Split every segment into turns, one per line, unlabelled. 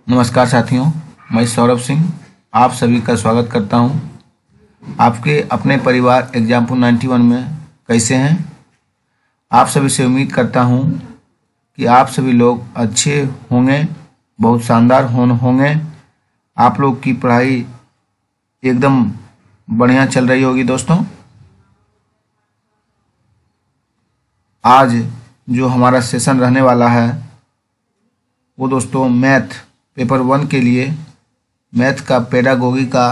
नमस्कार साथियों, मैं सौरभ सिंह आप सभी का स्वागत करता हूं। आपके अपने परिवार एग्जाम्पल 91 में कैसे हैं? आप सभी से उम्मीद करता हूं कि आप सभी लोग अच्छे होंगे, बहुत शानदार होंगे। आप लोग की पढ़ाई एकदम बढ़िया चल रही होगी। दोस्तों, आज जो हमारा सेशन रहने वाला है वो दोस्तों मैथ पेपर 1 के लिए मैथ का पेडागोगी का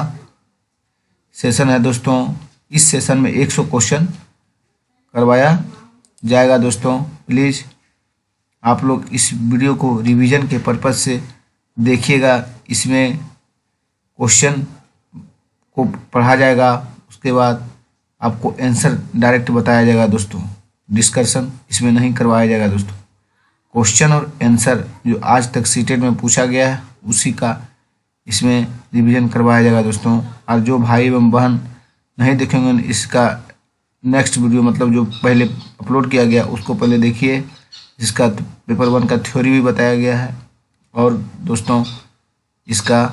सेशन है। दोस्तों, इस सेशन में 100 क्वेश्चन करवाया जाएगा। दोस्तों, प्लीज़ आप लोग इस वीडियो को रिवीजन के पर्पज़ से देखिएगा। इसमें क्वेश्चन को पढ़ा जाएगा, उसके बाद आपको आंसर डायरेक्ट बताया जाएगा। दोस्तों, डिस्कशन इसमें नहीं करवाया जाएगा। दोस्तों, क्वेश्चन और आंसर जो आज तक सीटेट में पूछा गया है उसी का इसमें रिवीजन करवाया जाएगा। दोस्तों, और जो भाई एवं बहन नहीं देखेंगे इसका नेक्स्ट वीडियो, मतलब जो पहले अपलोड किया गया उसको पहले देखिए, जिसका पेपर 1 का थ्योरी भी बताया गया है। और दोस्तों, इसका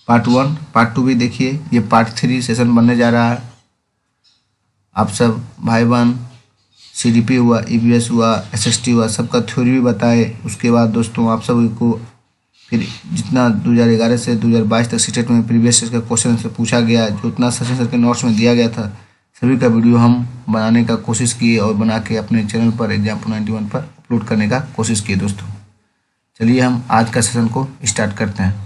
पार्ट 1 पार्ट 2 भी देखिए। ये पार्ट 3 सेशन बनने जा रहा है। आप सब भाई बहन CDP हुआ, EVS हुआ, SST हुआ, सबका थ्योरी भी बताए। उसके बाद दोस्तों आप सभी को फिर जितना 2011 से 2022 तक सीटेट में प्रीवियस ईयर का क्वेश्चन से पूछा गया, जो उतना सेशन सर के नोट्स में दिया गया था, सभी का वीडियो हम बनाने का कोशिश किए और बना के अपने चैनल पर एग्जाम्पल 91 पर अपलोड करने का कोशिश किए। दोस्तों, चलिए हम आज का सेशन को स्टार्ट करते हैं।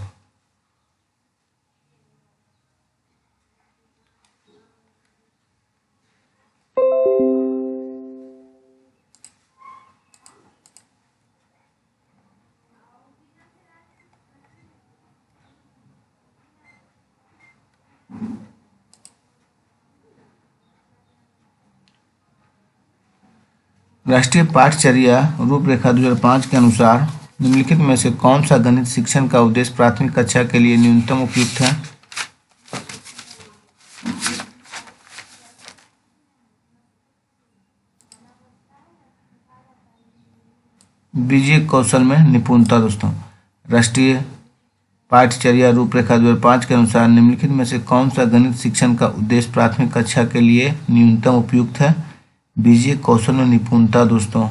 राष्ट्रीय पाठचर्या रूपरेखा 2005 के अनुसार निम्नलिखित में से कौन सा गणित शिक्षण का उद्देश्य प्राथमिक कक्षा के लिए न्यूनतम उपयुक्त है? बीजीय कौशल में निपुणता। दोस्तों, राष्ट्रीय पाठचर्या रूपरेखा 2005 के अनुसार निम्नलिखित में से कौन सा गणित शिक्षण का उद्देश्य प्राथमिक कक्षा के लिए न्यूनतम उपयुक्त है? बीजीय कौशल में निपुणता। दोस्तों,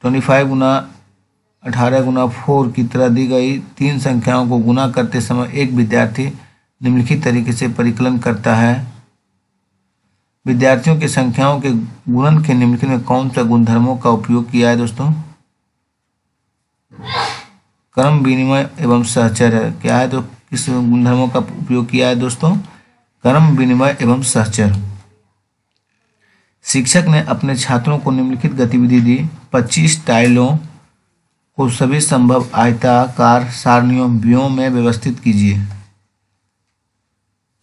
25 गुना 18 गुना 4 की तरह दी गई 3 संख्याओं को गुना करते समय एक विद्यार्थी निम्नलिखित तरीके से परिकलन करता है। विद्यार्थियों की संख्याओं के गुणन के निम्नलिखित में कौन सा गुणधर्मों का उपयोग किया है? दोस्तों, क्रम विनिमय एवं सहचर है। क्या है? तो किस गुणधर्मों का उपयोग किया है? दोस्तों, क्रम विनिमय एवं सहचर। शिक्षक ने अपने छात्रों को निम्नलिखित गतिविधि दी। 25 टाइलों को सभी संभव आयताकार सारणियों व्योम में व्यवस्थित कीजिए।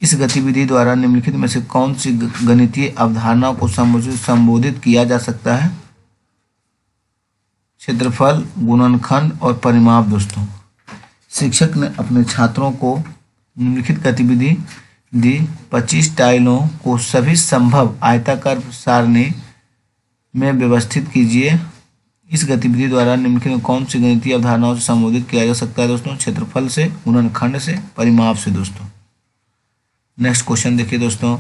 इस गतिविधि द्वारा निम्नलिखित में से कौन सी गणितीय अवधारणाओं को संबोधित किया जा सकता है? क्षेत्रफल, गुणनखंड और परिमाप। दोस्तों, शिक्षक ने अपने छात्रों को निम्नलिखित गतिविधि दी। 25 टाइलों को सभी संभव आयताकार सारणी में व्यवस्थित कीजिए। इस गतिविधि द्वारा निम्नलिखित में कौन सी गणितीय अवधारणाओं से संबोधित किया जा सकता है? दोस्तों, क्षेत्रफल से, गुणनखंड से, परिमाप से। दोस्तों, नेक्स्ट क्वेश्चन देखिए। दोस्तों,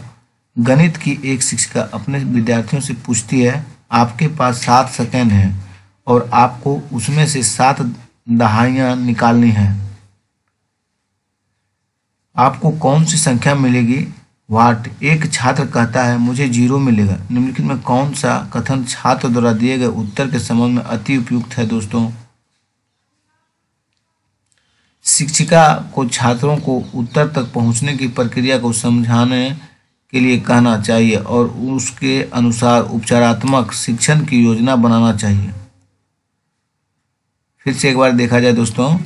गणित की एक शिक्षिका अपने विद्यार्थियों से पूछती है, आपके पास 7 सेकंड हैं और आपको उसमें से 7 दहाइयाँ निकालनी है। आपको कौन सी संख्या मिलेगी? वाट। एक छात्र कहता है, मुझे 0 मिलेगा। निम्नलिखित में कौन सा कथन छात्र द्वारा दिए गए उत्तर के संबंध में अति उपयुक्त है? दोस्तों, शिक्षिका को छात्रों को उत्तर तक पहुंचने की प्रक्रिया को समझाने के लिए कहना चाहिए और उसके अनुसार उपचारात्मक शिक्षण की योजना बनाना चाहिए। फिर से एक बार देखा जाए। दोस्तों,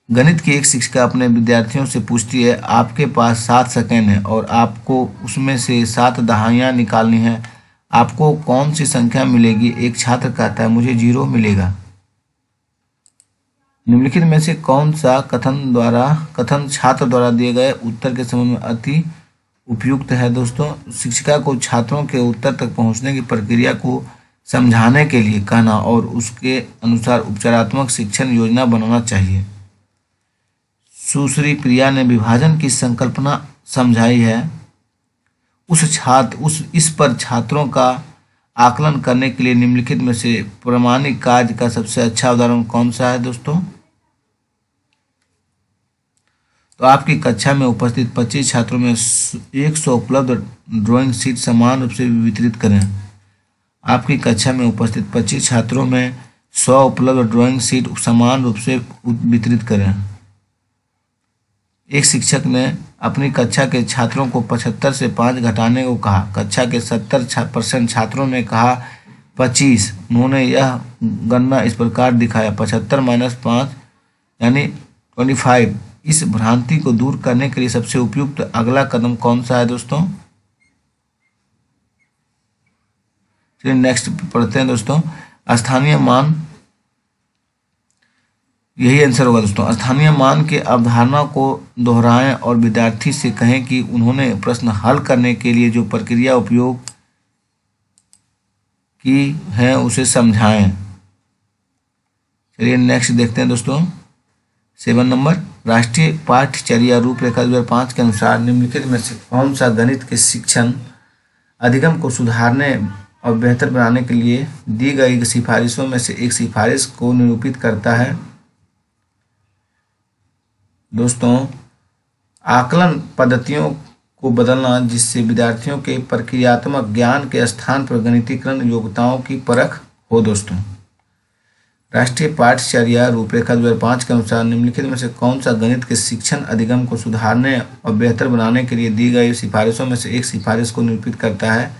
गणित की एक शिक्षिका अपने विद्यार्थियों से पूछती है, आपके पास 7 सेकंड है और आपको उसमें से 7 दहाइयाँ निकालनी है। आपको कौन सी संख्या मिलेगी? एक छात्र कहता है, मुझे 0 मिलेगा। निम्नलिखित में से कौन सा कथन छात्र द्वारा दिए गए उत्तर के संबंध में अति उपयुक्त है? दोस्तों, शिक्षिका को छात्रों के उत्तर तक पहुंचने की प्रक्रिया को समझाने के लिए कहना और उसके अनुसार उपचारात्मक शिक्षण योजना बनाना चाहिए। सुश्री प्रिया ने विभाजन की संकल्पना समझाई है। इस पर छात्रों का आकलन करने के लिए निम्नलिखित में से प्रामाणिक कार्य का सबसे अच्छा उदाहरण कौन सा है दोस्तों? तो आपकी कक्षा में उपस्थित 25 छात्रों में 100 उपलब्ध ड्राइंग शीट समान रूप से वितरित करें। आपकी कक्षा में उपस्थित 25 छात्रों में 100 उपलब्ध ड्राइंग शीट समान रूप से वितरित करें। एक शिक्षक ने अपनी कक्षा के छात्रों को 75 से 5 घटाने को कहा। कक्षा के 70% छात्रों ने कहा 25। उन्होंने यह गणना इस प्रकार दिखाया 75 - 5 यानी 25। इस भ्रांति को दूर करने के लिए सबसे उपयुक्त अगला कदम कौन सा है दोस्तों? चलिए नेक्स्ट पढ़ते हैं दोस्तों। स्थानीय मान, यही आंसर होगा दोस्तों। स्थानीय मान के अवधारणा को दोहराएं और विद्यार्थी से कहें कि उन्होंने प्रश्न हल करने के लिए जो प्रक्रिया उपयोग की है उसे समझाएं। चलिए नेक्स्ट देखते हैं दोस्तों। 7 नंबर, राष्ट्रीय पाठ्यचर्या रूपरेखा 2005 के अनुसार निम्नलिखित में से कौन सा गणित के शिक्षण अधिगम को सुधारने और बेहतर बनाने के लिए दी गई सिफारिशों में से एक सिफारिश को निरूपित करता है? दोस्तों, आकलन पद्धतियों को बदलना जिससे विद्यार्थियों के प्रक्रियात्मक ज्ञान के स्थान पर गणितीकरण योग्यताओं की परख हो। दोस्तों, राष्ट्रीय पाठ्यचर्या रूपरेखा 2005 के अनुसार निम्नलिखित में से कौन सा गणित के शिक्षण अधिगम को सुधारने और बेहतर बनाने के लिए दी गई सिफारिशों में से एक सिफारिश को निरूपित करता है?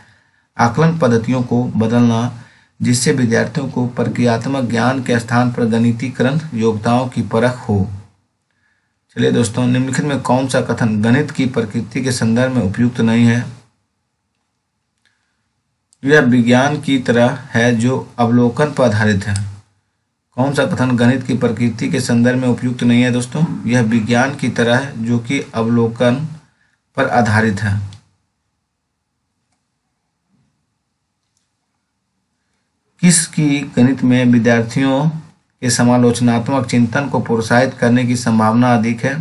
आकलन पद्धतियों को बदलना जिससे विद्यार्थियों को प्रक्रियात्मक ज्ञान के स्थान पर गणितीकरण योग्यताओं की परख हो। चलिए दोस्तों, निम्नलिखित में कौन सा कथन गणित की प्रकृति के संदर्भ में उपयुक्त नहीं है? यह विज्ञान की तरह है जो अवलोकन पर आधारित है। कौन सा कथन गणित की प्रकृति के संदर्भ में उपयुक्त नहीं है दोस्तों? यह विज्ञान की तरह है जो कि अवलोकन पर आधारित है। किसकी गणित में विद्यार्थियों के समालोचनात्मक चिंतन को प्रोत्साहित करने की संभावना अधिक है?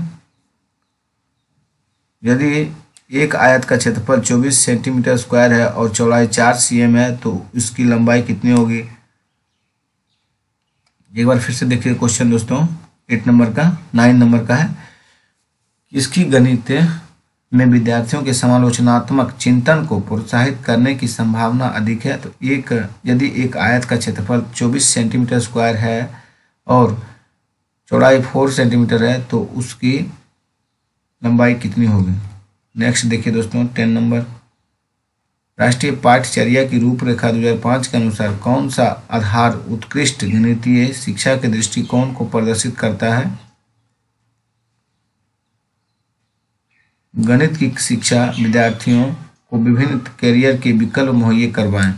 यदि एक आयत का क्षेत्रफल 24 सेंटीमीटर स्क्वायर है और चौड़ाई 4 cm है तो इसकी लंबाई कितनी होगी? एक बार फिर से देखिए क्वेश्चन दोस्तों। 9 नंबर का है। किसकी गणित में विद्यार्थियों के समालोचनात्मक चिंतन को प्रोत्साहित करने की संभावना अधिक है? तो यदि एक आयत का क्षेत्रफल 24 सेंटीमीटर स्क्वायर है और चौड़ाई 4 सेंटीमीटर है तो उसकी लंबाई कितनी होगी? नेक्स्ट देखिए दोस्तों 10 नंबर, राष्ट्रीय पाठ्यचर्या की रूपरेखा 2005 के अनुसार कौन सा आधार उत्कृष्ट गणितीय शिक्षा के दृष्टिकोण को प्रदर्शित करता है? गणित की शिक्षा विद्यार्थियों को विभिन्न कैरियर के विकल्प मुहैया करवाएं।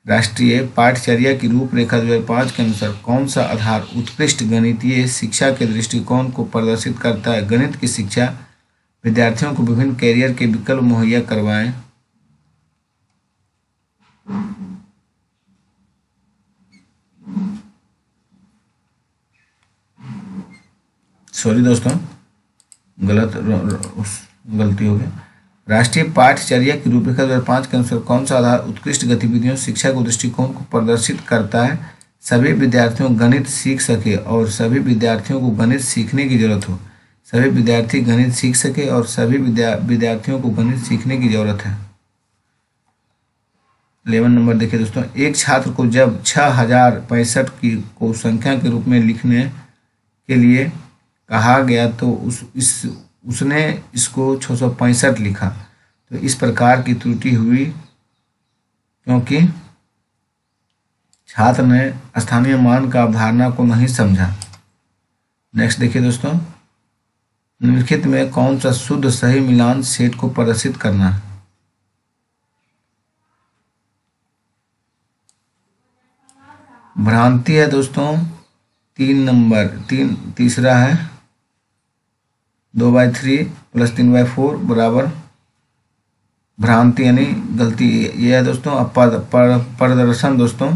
राष्ट्रीय पाठ्यचर्या की रूपरेखा 2005 के अनुसार कौन सा आधार उत्कृष्ट गणितीय शिक्षा के दृष्टिकोण को प्रदर्शित करता है? गणित की शिक्षा विद्यार्थियों को विभिन्न कैरियर के विकल्प मुहैया करवाएं। सॉरी दोस्तों, गलती हो गई। राष्ट्रीय पाठ्यचर्या की रूपरेखा 2005 के अनुसार कौन सा आधार उत्कृष्ट गतिविधियों शिक्षा को दृष्टिकोण को प्रदर्शित करता है? सभी विद्यार्थियों गणित सीख सके और सभी विद्यार्थियों को गणित सीखने की जरूरत हो। सभी विद्यार्थी गणित सीख सके और सभी विद्यार्थियों को गणित सीखने की जरूरत है। 11 नंबर देखिए दोस्तों, एक छात्र को जब 6065 को संख्या के रूप में लिखने के लिए कहा गया तो उसने इसको 665 लिखा। तो इस प्रकार की त्रुटि हुई क्योंकि छात्र ने स्थानीय मान का अवधारणा को नहीं समझा। नेक्स्ट देखिए दोस्तों, निम्नलिखित में कौन सा शुद्ध सही मिलान सेट को प्रदर्शित करना है? भ्रांति है दोस्तों 3 नंबर, तीसरा है 2/3 + 3/4 बराबर भ्रांति यानी गलती ये है दोस्तों। प्रदर्शन दोस्तों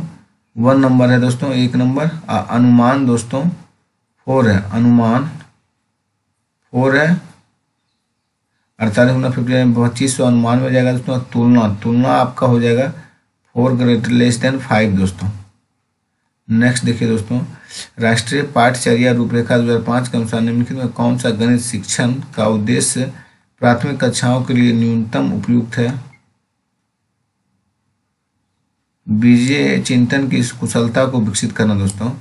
1 नंबर है दोस्तों, 1 नंबर। अनुमान दोस्तों 4 है, अनुमान 4 है। 48 गुना 50 2500 अनुमान में जाएगा दोस्तों। तुलना आपका हो जाएगा 4 ग्रेटर लेस देन 5 दोस्तों। नेक्स्ट देखिए दोस्तों, राष्ट्रीय पाठचर्या रूपरेखा 2005 के अनुसार निम्नलिखित में कौन सा गणित शिक्षण का उद्देश्य प्राथमिक कक्षाओं के लिए न्यूनतम उपयुक्त है? बीजीय चिंतन की कुशलता को विकसित करना दोस्तों।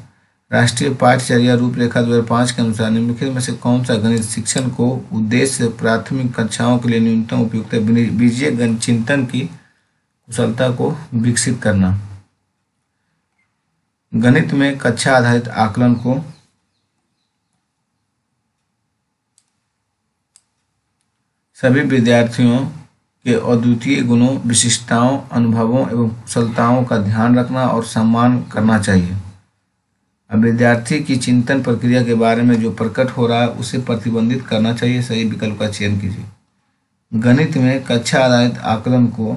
राष्ट्रीय पाठचर्या रूपरेखा 2005 के अनुसार निम्नलिखित में से कौन सा गणित शिक्षण को उद्देश्य प्राथमिक कक्षाओं के लिए न्यूनतम उपयुक्त है? बीजीय चिंतन की कुशलता को विकसित करना। गणित में कक्षा आधारित आकलन को सभी विद्यार्थियों के अद्वितीय गुणों, विशिष्टताओं, अनुभवों एवं कुशलताओं का ध्यान रखना और सम्मान करना चाहिए। अब विद्यार्थी की चिंतन प्रक्रिया के बारे में जो प्रकट हो रहा है उसे प्रतिबंधित करना चाहिए। सही विकल्प का चयन कीजिए। गणित में कक्षा आधारित आकलन को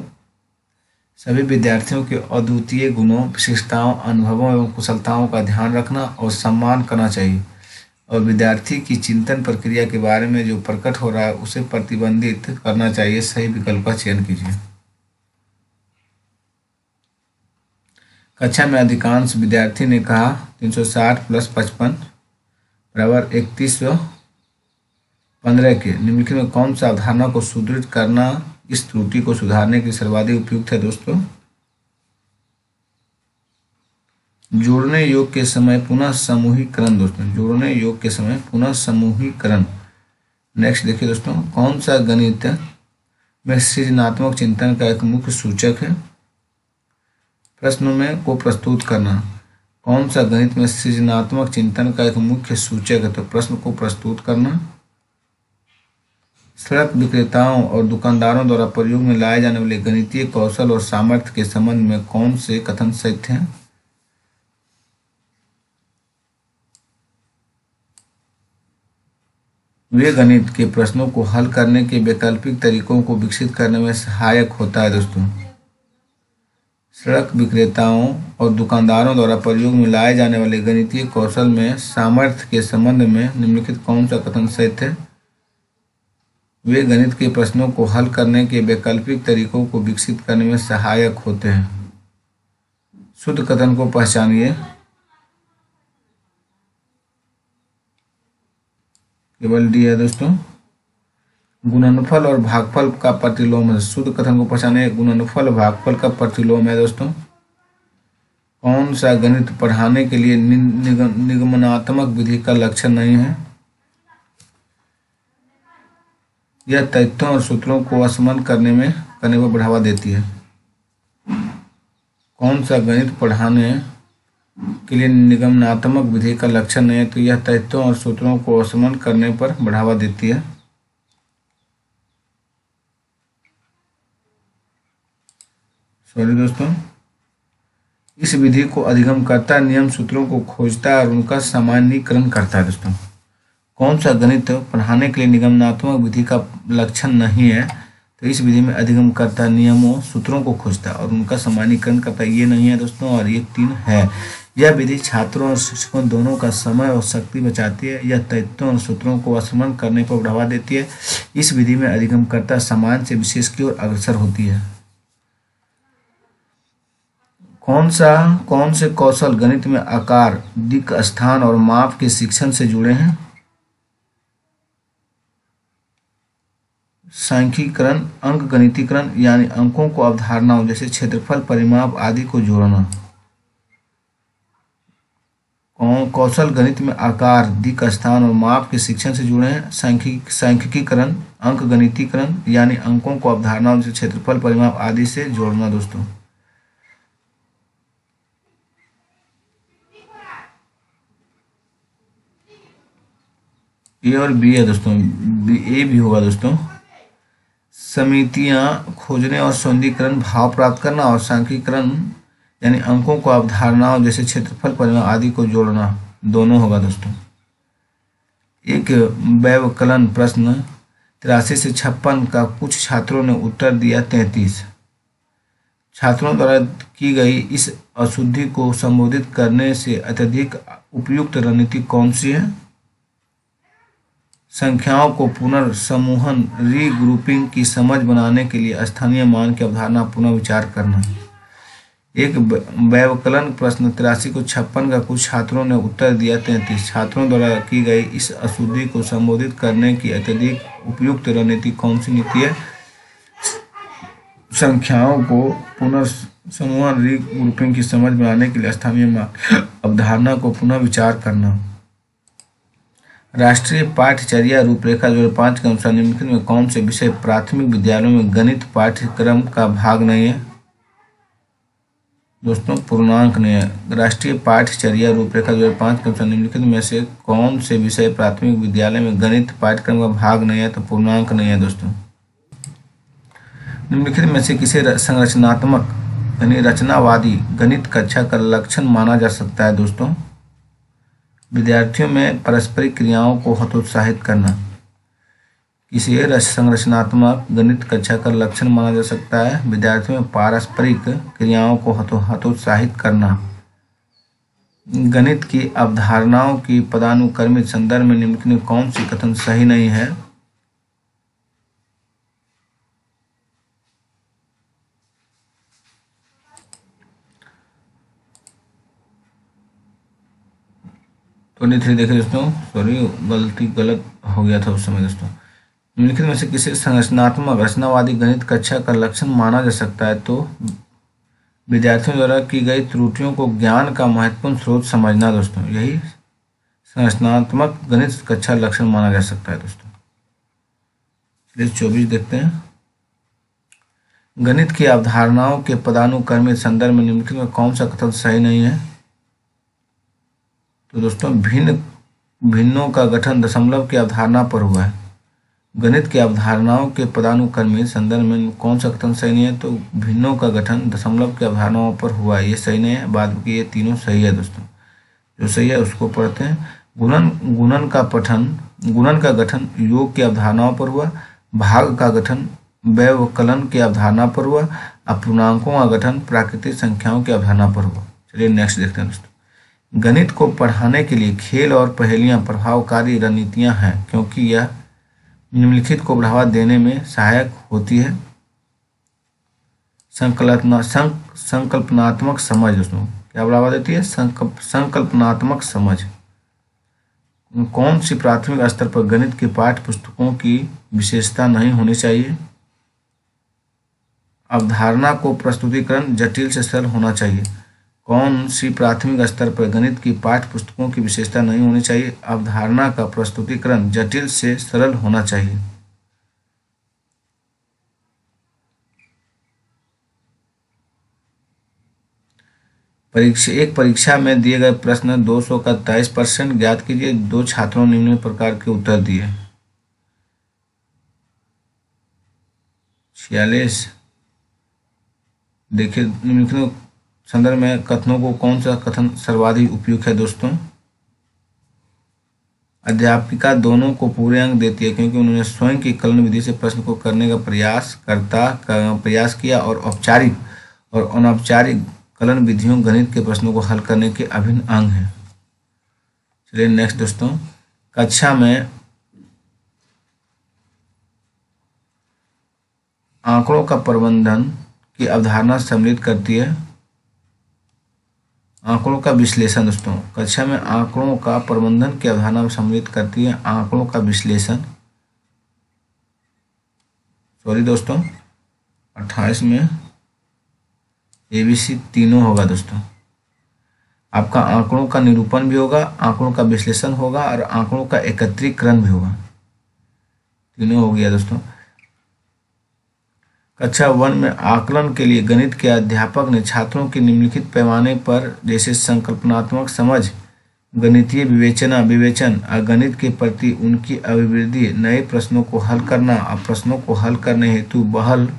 सभी विद्यार्थियों के अद्वितीय गुणों, विशिष्टताओं, अनुभवों एवं कुशलताओं का ध्यान रखना और सम्मान करना चाहिए। और विद्यार्थी की चिंतन प्रक्रिया के बारे में जो प्रकट हो रहा है उसे प्रतिबंधित करना चाहिए। सही विकल्प का चयन कीजिए। कक्षा में अधिकांश विद्यार्थी ने कहा 360 + 55 = 3115 के निम्नलिखित में कौन सा अवधारणा को सुदृढ़ करना इस त्रुटि को सुधारने के लिए सर्वाधिक उपयुक्त है दोस्तों? जोड़ने योग के समय पुनः समूहीकरण दोस्तों। जोड़ने योग के समय पुनः समूहीकरण। नेक्स्ट देखिए दोस्तों, कौन सा गणित में सृजनात्मक चिंतन का एक मुख्य सूचक है? प्रश्नों में को प्रस्तुत करना। कौन सा गणित में सृजनात्मक चिंतन का एक मुख्य सूचक है? तो प्रश्न को प्रस्तुत करना। सड़क विक्रेताओं और दुकानदारों द्वारा प्रयोग में लाए जाने वाले गणितीय कौशल और सामर्थ्य के संबंध में कौन से कथन सत्य हैं? वे गणित के प्रश्नों को हल करने के वैकल्पिक तरीकों को विकसित करने में सहायक होता है दोस्तों। सड़क विक्रेताओं और दुकानदारों द्वारा प्रयोग में लाए जाने वाले गणितीय कौशल में सामर्थ्य के संबंध में निम्नलिखित कौन सा कथन सत्य है? वे गणित के प्रश्नों को हल करने के वैकल्पिक तरीकों को विकसित करने में सहायक होते हैं। शुद्ध कथन को पहचानिए। केवल डी है दोस्तों। गुणनफल और भागफल का प्रतिलोम है। शुद्ध कथन को पहचानिए। गुणनफल भागफल का प्रतिलोम है दोस्तों। कौन सा गणित पढ़ाने के लिए निगमनात्मक विधि का लक्षण नहीं है? यह तथ्यों और सूत्रों को स्मरण करने पर बढ़ावा देती है। कौन सा गणित पढ़ाने के लिए निगमनात्मक विधि का लक्षण नहीं है? तो यह तथ्यों और सूत्रों को स्मरण करने पर बढ़ावा देती है। सॉरी दोस्तों, इस विधि को अधिगमकर्ता नियम सूत्रों को खोजता है और उनका सामान्यीकरण करता है दोस्तों। कौन सा गणित पढ़ाने के लिए निगमनात्मक विधि का लक्षण नहीं है? तो इस विधि में अधिगमकर्ता नियमों सूत्रों को खोजता है और उनका सामान्यीकरण करता है। ये नहीं है दोस्तों, और ये 3 है। यह विधि छात्रों और शिक्षकों दोनों का समय और शक्ति बचाती है। यह तथ्यों और सूत्रों को स्मरण करने पर बढ़ावा देती है। इस विधि में अधिगमकर्ता सामान्य से विशेष की ओर अग्रसर होती है। कौन से कौशल गणित में आकार, दिक्, स्थान और माप के शिक्षण से जुड़े हैं? सांख्यिकीकरण, अंकगणितीकरण यानी अंकों को अवधारणाओं जैसे क्षेत्रफल, परिमाप आदि को जोड़ना। कौशल गणित में आकार, दिक्, स्थान और माप के शिक्षण से जुड़े हैं। सांख्यिकीकरण, अंकगणितीकरण यानी अंकों को अवधारणाओं जैसे क्षेत्रफल, परिमाप आदि से जोड़ना दोस्तों। ए और बी है दोस्तों। ए भी होगा दोस्तों। समितियां खोजने और सौंदर्यीकरण, भाव प्राप्त करना। और सांख्यिकीकरण यानी अंकों को अवधारणाओं जैसे क्षेत्रफल, परिमाप आदि को जोड़ना, दोनों होगा दोस्तों। एक व्यवकलन प्रश्न 83 से 56 का कुछ छात्रों ने उत्तर दिया 33। छात्रों द्वारा की गई इस अशुद्धि को संबोधित करने से अत्यधिक उपयुक्त रणनीति कौन सी है? संख्याओं को पुनर्समूहन रीग्रुपिंग की समझ बनाने के लिए स्थानीय मान की अवधारणा पुनः विचार करना। एक व्यवकलन प्रश्न 83 को 56 का कुछ छात्रों ने उत्तर दिया 33। छात्रों द्वारा की गई इस अशुद्धि को संबोधित करने की अत्यधिक उपयुक्त रणनीति कौन सी नीति है? संख्याओं को पुनर्समूहन रीग्रुपिंग की समझ बनाने के लिए स्थानीय मान अवधारणा को पुनः विचार करना। राष्ट्रीय पाठ्यचर्या रूपरेखा 2005 के अनुसार निम्नलिखित में कौन से विषय प्राथमिक विद्यालयों में गणित पाठ्यक्रम का भाग नहीं है? दोस्तों पूर्णांक नहीं है। राष्ट्रीय पाठ्यचर्या रूपरेखा 2005 के अनुसार निम्नलिखित में से कौन से विषय प्राथमिक विद्यालय में गणित पाठ्यक्रम का भाग नहीं है? तो पूर्णांक नहीं है दोस्तों। निम्नलिखित में से किसे संरचनात्मक यानी रचनावादी गणित कक्षा का लक्षण माना जा सकता है? दोस्तों विद्यार्थियों में पारस्परिक क्रियाओं को हतोत्साहित करना किसी संरचनात्मक गणित कक्षा का लक्षण माना जा सकता है। विद्यार्थियों में पारस्परिक क्रियाओं को हतोत्साहित करना। गणित की अवधारणाओं की पदानुक्रमित संदर्भ में निम्नलिखित में कौन सी कथन सही नहीं है? तो देखिए दोस्तों, सॉरी गलत हो गया था उस समय दोस्तों। निम्नलिखित में से किसी संरचनात्मक रचनावादी गणित कक्षा का लक्षण माना जा सकता है? तो विद्यार्थियों द्वारा की गई त्रुटियों को ज्ञान का महत्वपूर्ण स्रोत समझना। दोस्तों यही संरचनात्मक गणित कक्षा लक्षण माना जा सकता है। दोस्तों चलिए 24 देखते हैं। गणित की अवधारणाओं के पदानुक्रमित संदर्भ में निम्नलिखित में कौन सा कथन सही नहीं है? तो दोस्तों भिन्नों का गठन दशमलव की अवधारणा पर हुआ है। गणित की अवधारणाओं के पदानुक्रमित संदर्भ में कौन सा कथन सही नहीं है? तो भिन्नों का गठन दशमलव की अवधारणाओं पर हुआ है, ये सही नहीं है। बाद में ये तीनों सही है। दोस्तों जो सही है उसको पढ़ते हैं। गुणन का गठन योग की अवधारणाओं पर हुआ। भाग का गठन व्यवकलन की अवधारणा पर हुआ। अपूर्णांकों का गठन प्राकृतिक संख्याओं की अवधारणा पर हुआ। चलिए नेक्स्ट देखते हैं दोस्तों। गणित को पढ़ाने के लिए खेल और पहेलियां प्रभावकारी रणनीतियां हैं क्योंकि यह निम्नलिखित को बढ़ावा देने में सहायक होती है। संकल्पनात्मक समझ। दोस्तों क्या बढ़ावा देती है? संकल्पनात्मक समझ। कौन सी प्राथमिक स्तर पर गणित की पाठ्य पुस्तकों की विशेषता नहीं होनी चाहिए? अवधारणा को प्रस्तुतिकरण जटिल से सरल होना चाहिए। कौन सी प्राथमिक स्तर पर गणित की पाठ्य पुस्तकों की विशेषता नहीं होनी चाहिए? अवधारणा का प्रस्तुतिकरण जटिल से सरल होना चाहिए। परीक्षा में दिए गए प्रश्न 200 का 23% ज्ञात कीजिए। 2 छात्रों ने निम्न प्रकार के उत्तर दिए। 46। देखिए निम्नलिखित संदर्भ में कथनों को कौन सा कथन सर्वाधिक उपयुक्त है? दोस्तों अध्यापिका दोनों को पूरे अंक देती है क्योंकि उन्होंने स्वयं की कलन विधि से प्रश्न को करने का प्रयास किया और औपचारिक और अनौपचारिक कलन विधियों गणित के प्रश्नों को हल करने के अभिन्न अंग हैं। चलिए नेक्स्ट दोस्तों। कक्षा में आंकड़ों का प्रबंधन की अवधारणा सम्मिलित करती है। आंकड़ों का विश्लेषण। दोस्तों कक्षा में आंकड़ों का प्रबंधन की अवधारणा सम्मिलित करती है आंकड़ों का विश्लेषण। सॉरी दोस्तों 28 में ABC तीनों होगा। दोस्तों आपका आंकड़ों का निरूपण भी होगा, आंकड़ों का विश्लेषण होगा और आंकड़ों का एकत्रीकरण भी होगा। तीनों हो गया। दोस्तों कक्षा 1 में आकलन के लिए गणित के अध्यापक ने छात्रों की निम्नलिखित पैमाने पर जैसे संकल्पनात्मक समझ, गणितीय विवेचन और गणित के प्रति उनकी अभिवृद्धि, नए प्रश्नों को हल करना और प्रश्नों को हल करने हेतु बहल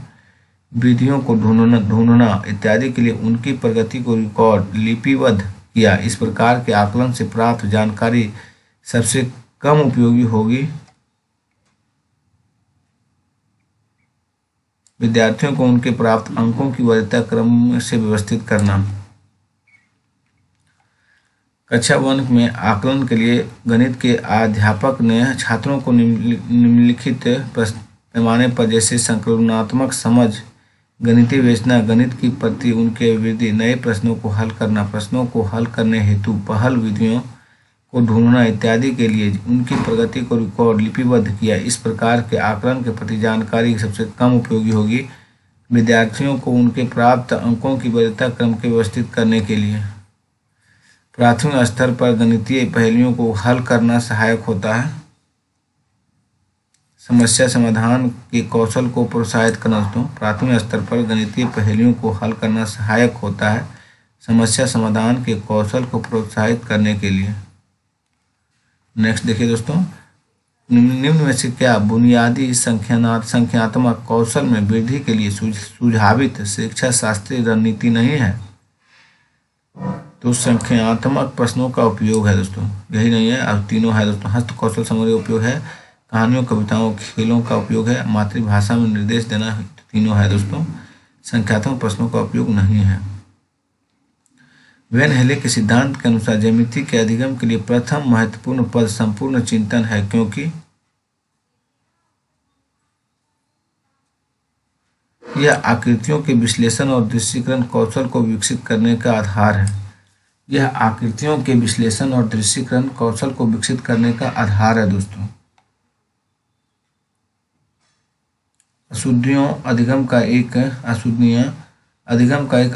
विधियों को ढूंढना इत्यादि के लिए उनकी प्रगति को रिकॉर्ड लिपिबद्ध किया। इस प्रकार के आकलन से प्राप्त जानकारी सबसे कम उपयोगी होगी विद्यार्थियों को उनके प्राप्त अंकों की वरीयता क्रम से व्यवस्थित करना। कक्षा 1 में आकलन के लिए गणित के अध्यापक ने छात्रों को निम्नलिखित पैमाने पर जैसे संकलनात्मक समझ, गणितीय विवेचना, गणित की प्रति उनके अभिवृद्धि, नए प्रश्नों को हल करना, प्रश्नों को हल करने हेतु पहल विधियों को ढूंढना इत्यादि के लिए उनकी प्रगति को रिकॉर्ड लिपिबद्ध किया। इस प्रकार के आकलन के प्रति जानकारी सबसे कम उपयोगी होगी विद्यार्थियों को उनके प्राप्त अंकों की वरीयता क्रम के व्यवस्थित करने के लिए। प्राथमिक स्तर पर गणितीय पहेलियों को हल करना सहायक होता है। समस्या समाधान के कौशल को प्रोत्साहित करना। दोस्तों, प्राथमिक स्तर पर गणितीय पहेलियों को हल करना सहायक होता है समस्या समाधान के कौशल को प्रोत्साहित करने के लिए। नेक्स्ट देखिए दोस्तों, निम्न में से क्या बुनियादी संख्यात्मक कौशल में वृद्धि के लिए सुझावित शिक्षा शास्त्रीय रणनीति नहीं है? तो संख्यात्मक प्रश्नों का उपयोग है दोस्तों, यही नहीं है, अब तीनों है दोस्तों। हस्त कौशल सामग्री उपयोग है, कहानियों, कविताओं, खेलों का उपयोग है, मातृभाषा में निर्देश देना, तीनों है दोस्तों। संख्यात्मक प्रश्नों का उपयोग नहीं है। वेन हेले के सिद्धांत के अनुसार ज्यामिति के अधिगम के लिए प्रथम महत्वपूर्ण पद संपूर्ण चिंतन है, क्योंकि यह आकृतियों के विश्लेषण और दृश्यीकरण कौशल को विकसित करने का आधार है। यह आकृतियों के विश्लेषण और दृश्यीकरण कौशल को विकसित करने का आधार है दोस्तों। अशुद्धियों अधिगम का एक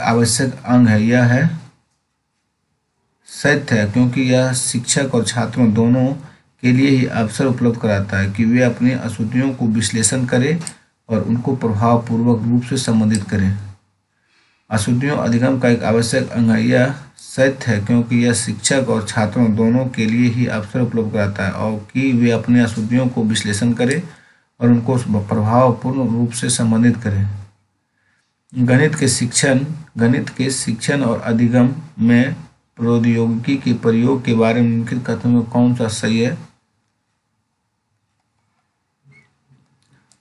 आवश्यक अंग है। यह है सत्य है, क्योंकि यह शिक्षक और छात्रों दोनों के लिए ही अवसर उपलब्ध कराता है कि वे अपनी अशुद्धियों को विश्लेषण करें और उनको प्रभावपूर्वक रूप से संबोधित करें। अशुद्धियों अधिगम का एक आवश्यक अंग है। यह सत्य है, क्योंकि यह शिक्षक और छात्रों दोनों के लिए ही अवसर उपलब्ध कराता है और कि वे अपनी अशुद्धियों को विश्लेषण करें और उनको प्रभावपूर्ण रूप से संबोधित करें। गणित के शिक्षण और अधिगम में प्रौद्योगिकी के प्रयोग के बारे में निम्नलिखित कथनों में कौन सा सही है?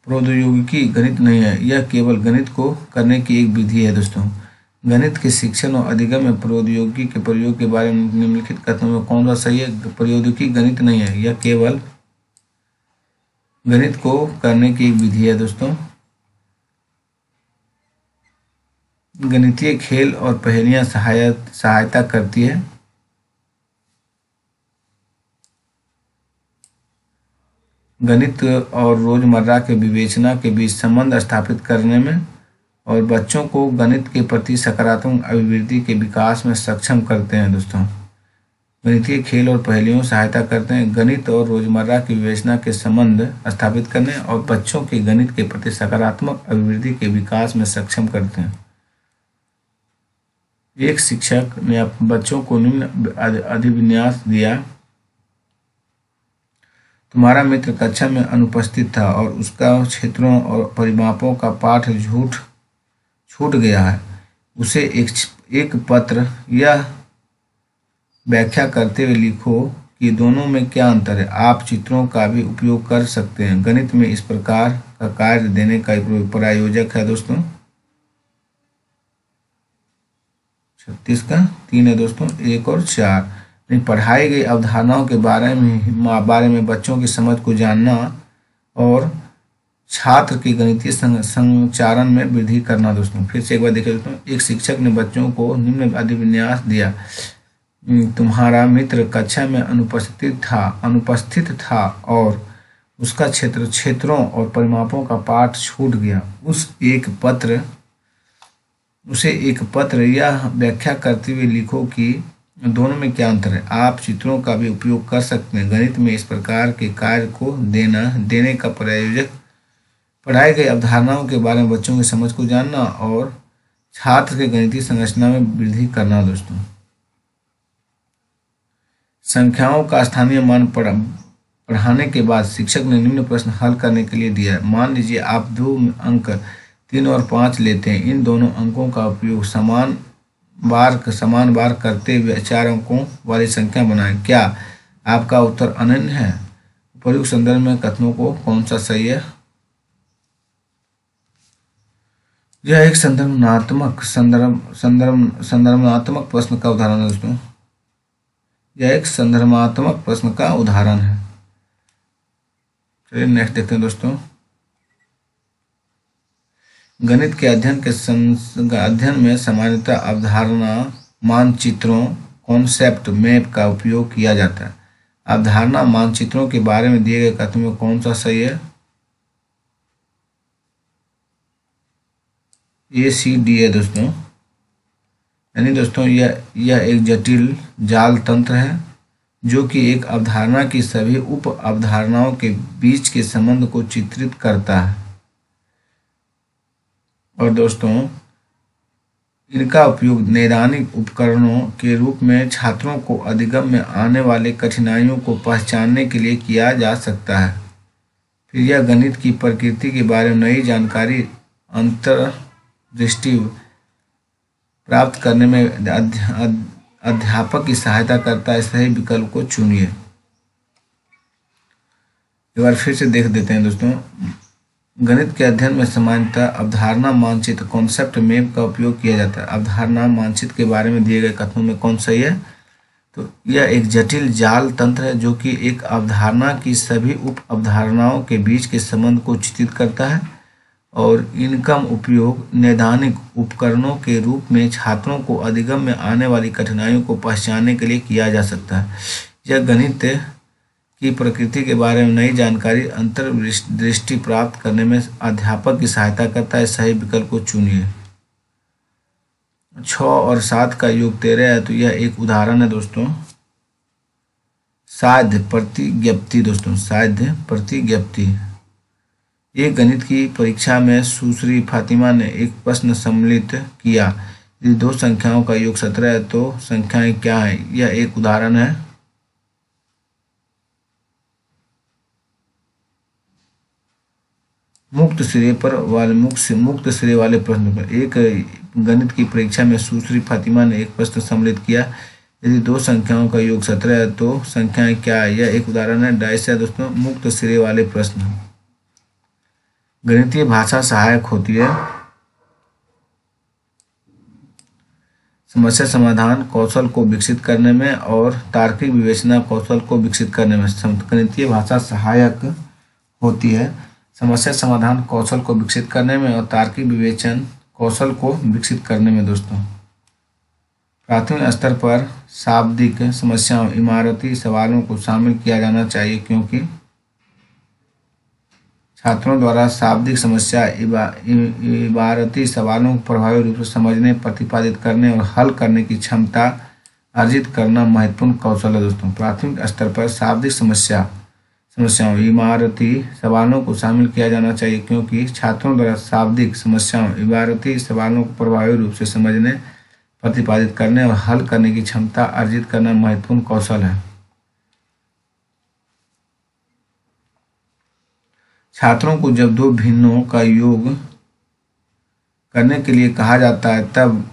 प्रौद्योगिकी गणित नहीं है, यह केवल गणित को करने की एक विधि है दोस्तों। गणित के शिक्षण और अधिगम में प्रौद्योगिकी के प्रयोग के बारे में निम्नलिखित कथनों में कौन सा सही है? प्रौद्योगिकी गणित नहीं है, यह केवल गणित को करने की एक विधि है दोस्तों। गणितीय खेल और पहेलियां सहायता करती है। गणित और रोजमर्रा के विवेचना के बीच संबंध स्थापित करने में और बच्चों को गणित के प्रति सकारात्मक अभिवृद्धि के विकास में सक्षम करते हैं दोस्तों। गणितीय खेल और पहेलियों सहायता करते हैं गणित और रोजमर्रा की विवेचना के संबंध स्थापित करने और बच्चों के गणित के प्रति सकारात्मक अभिवृद्धि के विकास में सक्षम करते हैं। एक शिक्षक ने बच्चों को निम्न अधिविन्यास दिया। तुम्हारा मित्र कक्षा में अनुपस्थित था और उसका क्षेत्रों और परिमापों का पाठ छूट गया है। उसे एक पत्र यह व्याख्या करते हुए लिखो कि दोनों में क्या अंतर है। आप चित्रों का भी उपयोग कर सकते हैं। गणित में इस प्रकार का कार्य देने का प्रायोजक है दोस्तों 36 का 3 है दोस्तों, 1 और 4। पढ़ाई गई अवधारणाओं के बारे में बच्चों की समझ को जानना और छात्र की गणितीय संचारण में वृद्धि करना दोस्तों। फिर से एक बार देखिए दोस्तों, एक शिक्षक ने बच्चों को निम्न अधिविन्यास दिया। तुम्हारा मित्र कक्षा में अनुपस्थित था और उसका क्षेत्रों और परिमापों का पाठ छूट गया। उसे एक पत्र यह व्याख्या करते हुए लिखो कि दोनों में क्या अंतर है। आप चित्रों का भी उपयोग कर सकते हैं। गणित में इस प्रकार के कार्य को देने का प्रायोजक पढ़ाई गई अवधारणाओं के बारे में बच्चों की समझ को जानना और छात्र के गणितीय संरचना में वृद्धि करना दोस्तों। संख्याओं का स्थानीय मान पढ़ाने के बाद शिक्षक ने निम्न प्रश्न हल करने के लिए दिया है। मान लीजिए आप 2 अंक 3 और 5 लेते हैं। इन दोनों अंकों का उपयोग समान बार करते हुए 4 अंकों वाली संख्या बनाएं। क्या आपका उत्तर अनन्य है? उपयुक्त संदर्भ में कथनों को कौन सा सही है? यह एक संदर्भनात्मक प्रश्न का उदाहरण है दोस्तों। यह एक संदर्भात्मक प्रश्न का उदाहरण है। चलिए नेक्स्ट देखते हैं दोस्तों। गणित के अध्ययन में सामान्यतः अवधारणा मानचित्रों कॉन्सेप्ट मैप का उपयोग किया जाता है। अवधारणा मानचित्रों के बारे में दिए गए कथनों में कौन सा सही है? ACD है दोस्तों। यानी दोस्तों यह एक जटिल जाल तंत्र है जो कि एक अवधारणा की सभी उप अवधारणाओं के बीच के संबंध को चित्रित करता है। और दोस्तों इनका उपयोग नैदानिक उपकरणों के रूप में छात्रों को अधिगम में आने वाले कठिनाइयों को पहचानने के लिए किया जा सकता है। फिर यह गणित की प्रकृति के बारे में नई जानकारी अंतर्दृष्टि प्राप्त करने में अध्यापक की सहायता करता है। सही विकल्प को चुनिए। एक बार फिर से देख देते हैं दोस्तों। गणित के अध्ययन में सामान्यतः अवधारणा मानचित्र कॉन्सेप्ट मैप का उपयोग किया जाता है। अवधारणा मानचित्र के बारे में दिए गए कथनों में कौन सही है? तो यह एक जटिल जाल तंत्र है जो कि एक अवधारणा की सभी उप अवधारणाओं के बीच के संबंध को चित्रित करता है और इनका उपयोग नैदानिक उपकरणों के रूप में छात्रों को अधिगम में आने वाली कठिनाइयों को पहचानने के लिए किया जा सकता है। यह गणित की प्रकृति के बारे में नई जानकारी अंतर्दृष्टि प्राप्त करने में अध्यापक की सहायता करता है। सही विकल्प को चुनिए। 6 और 7 का योग 13 है, तो यह एक उदाहरण है दोस्तों। साध्य प्रतिज्ञप्ति दोस्तों, साध्य प्रतिज्ञप्ति। एक गणित की परीक्षा में सुश्री फातिमा ने एक प्रश्न सम्मिलित किया। यदि दो संख्याओं का योग 17 है तो संख्याएं क्या है? यह एक उदाहरण है। मुक्त सिरे वाले प्रश्न पर। एक गणित की परीक्षा में सुश्री फातिमा ने एक प्रश्न सम्मिलित किया। यदि दो संख्याओं का योग 17 है तो संख्याएं क्या है? यह एक उदाहरण है। 22 है दोस्तों, मुक्त सिरे वाले प्रश्न। गणितीय भाषा सहायक होती है समस्या समाधान कौशल को विकसित करने में और तार्किक विवेचना कौशल को विकसित करने में। गणितीय भाषा सहायक होती है समस्या समाधान कौशल को विकसित करने में और तार्किक विवेचन कौशल को विकसित करने में दोस्तों। प्राथमिक स्तर पर शाब्दिक समस्याओं इमारती सवालों को शामिल किया जाना चाहिए क्योंकि छात्रों द्वारा शाब्दिक समस्या इबारती सवालों को प्रभावी रूप से समझने, प्रतिपादित करने और हल करने की क्षमता अर्जित करना महत्वपूर्ण कौशल है दोस्तों। प्राथमिक स्तर पर शाब्दिक समस्याओं इमारती सवालों को शामिल किया जाना चाहिए क्योंकि छात्रों द्वारा शाब्दिक समस्याओं इबारती सवालों को प्रभावी रूप से समझने, प्रतिपादित करने और हल करने की क्षमता अर्जित करना महत्वपूर्ण कौशल है। छात्रों को जब दो भिन्नों का योग करने के लिए कहा जाता है तब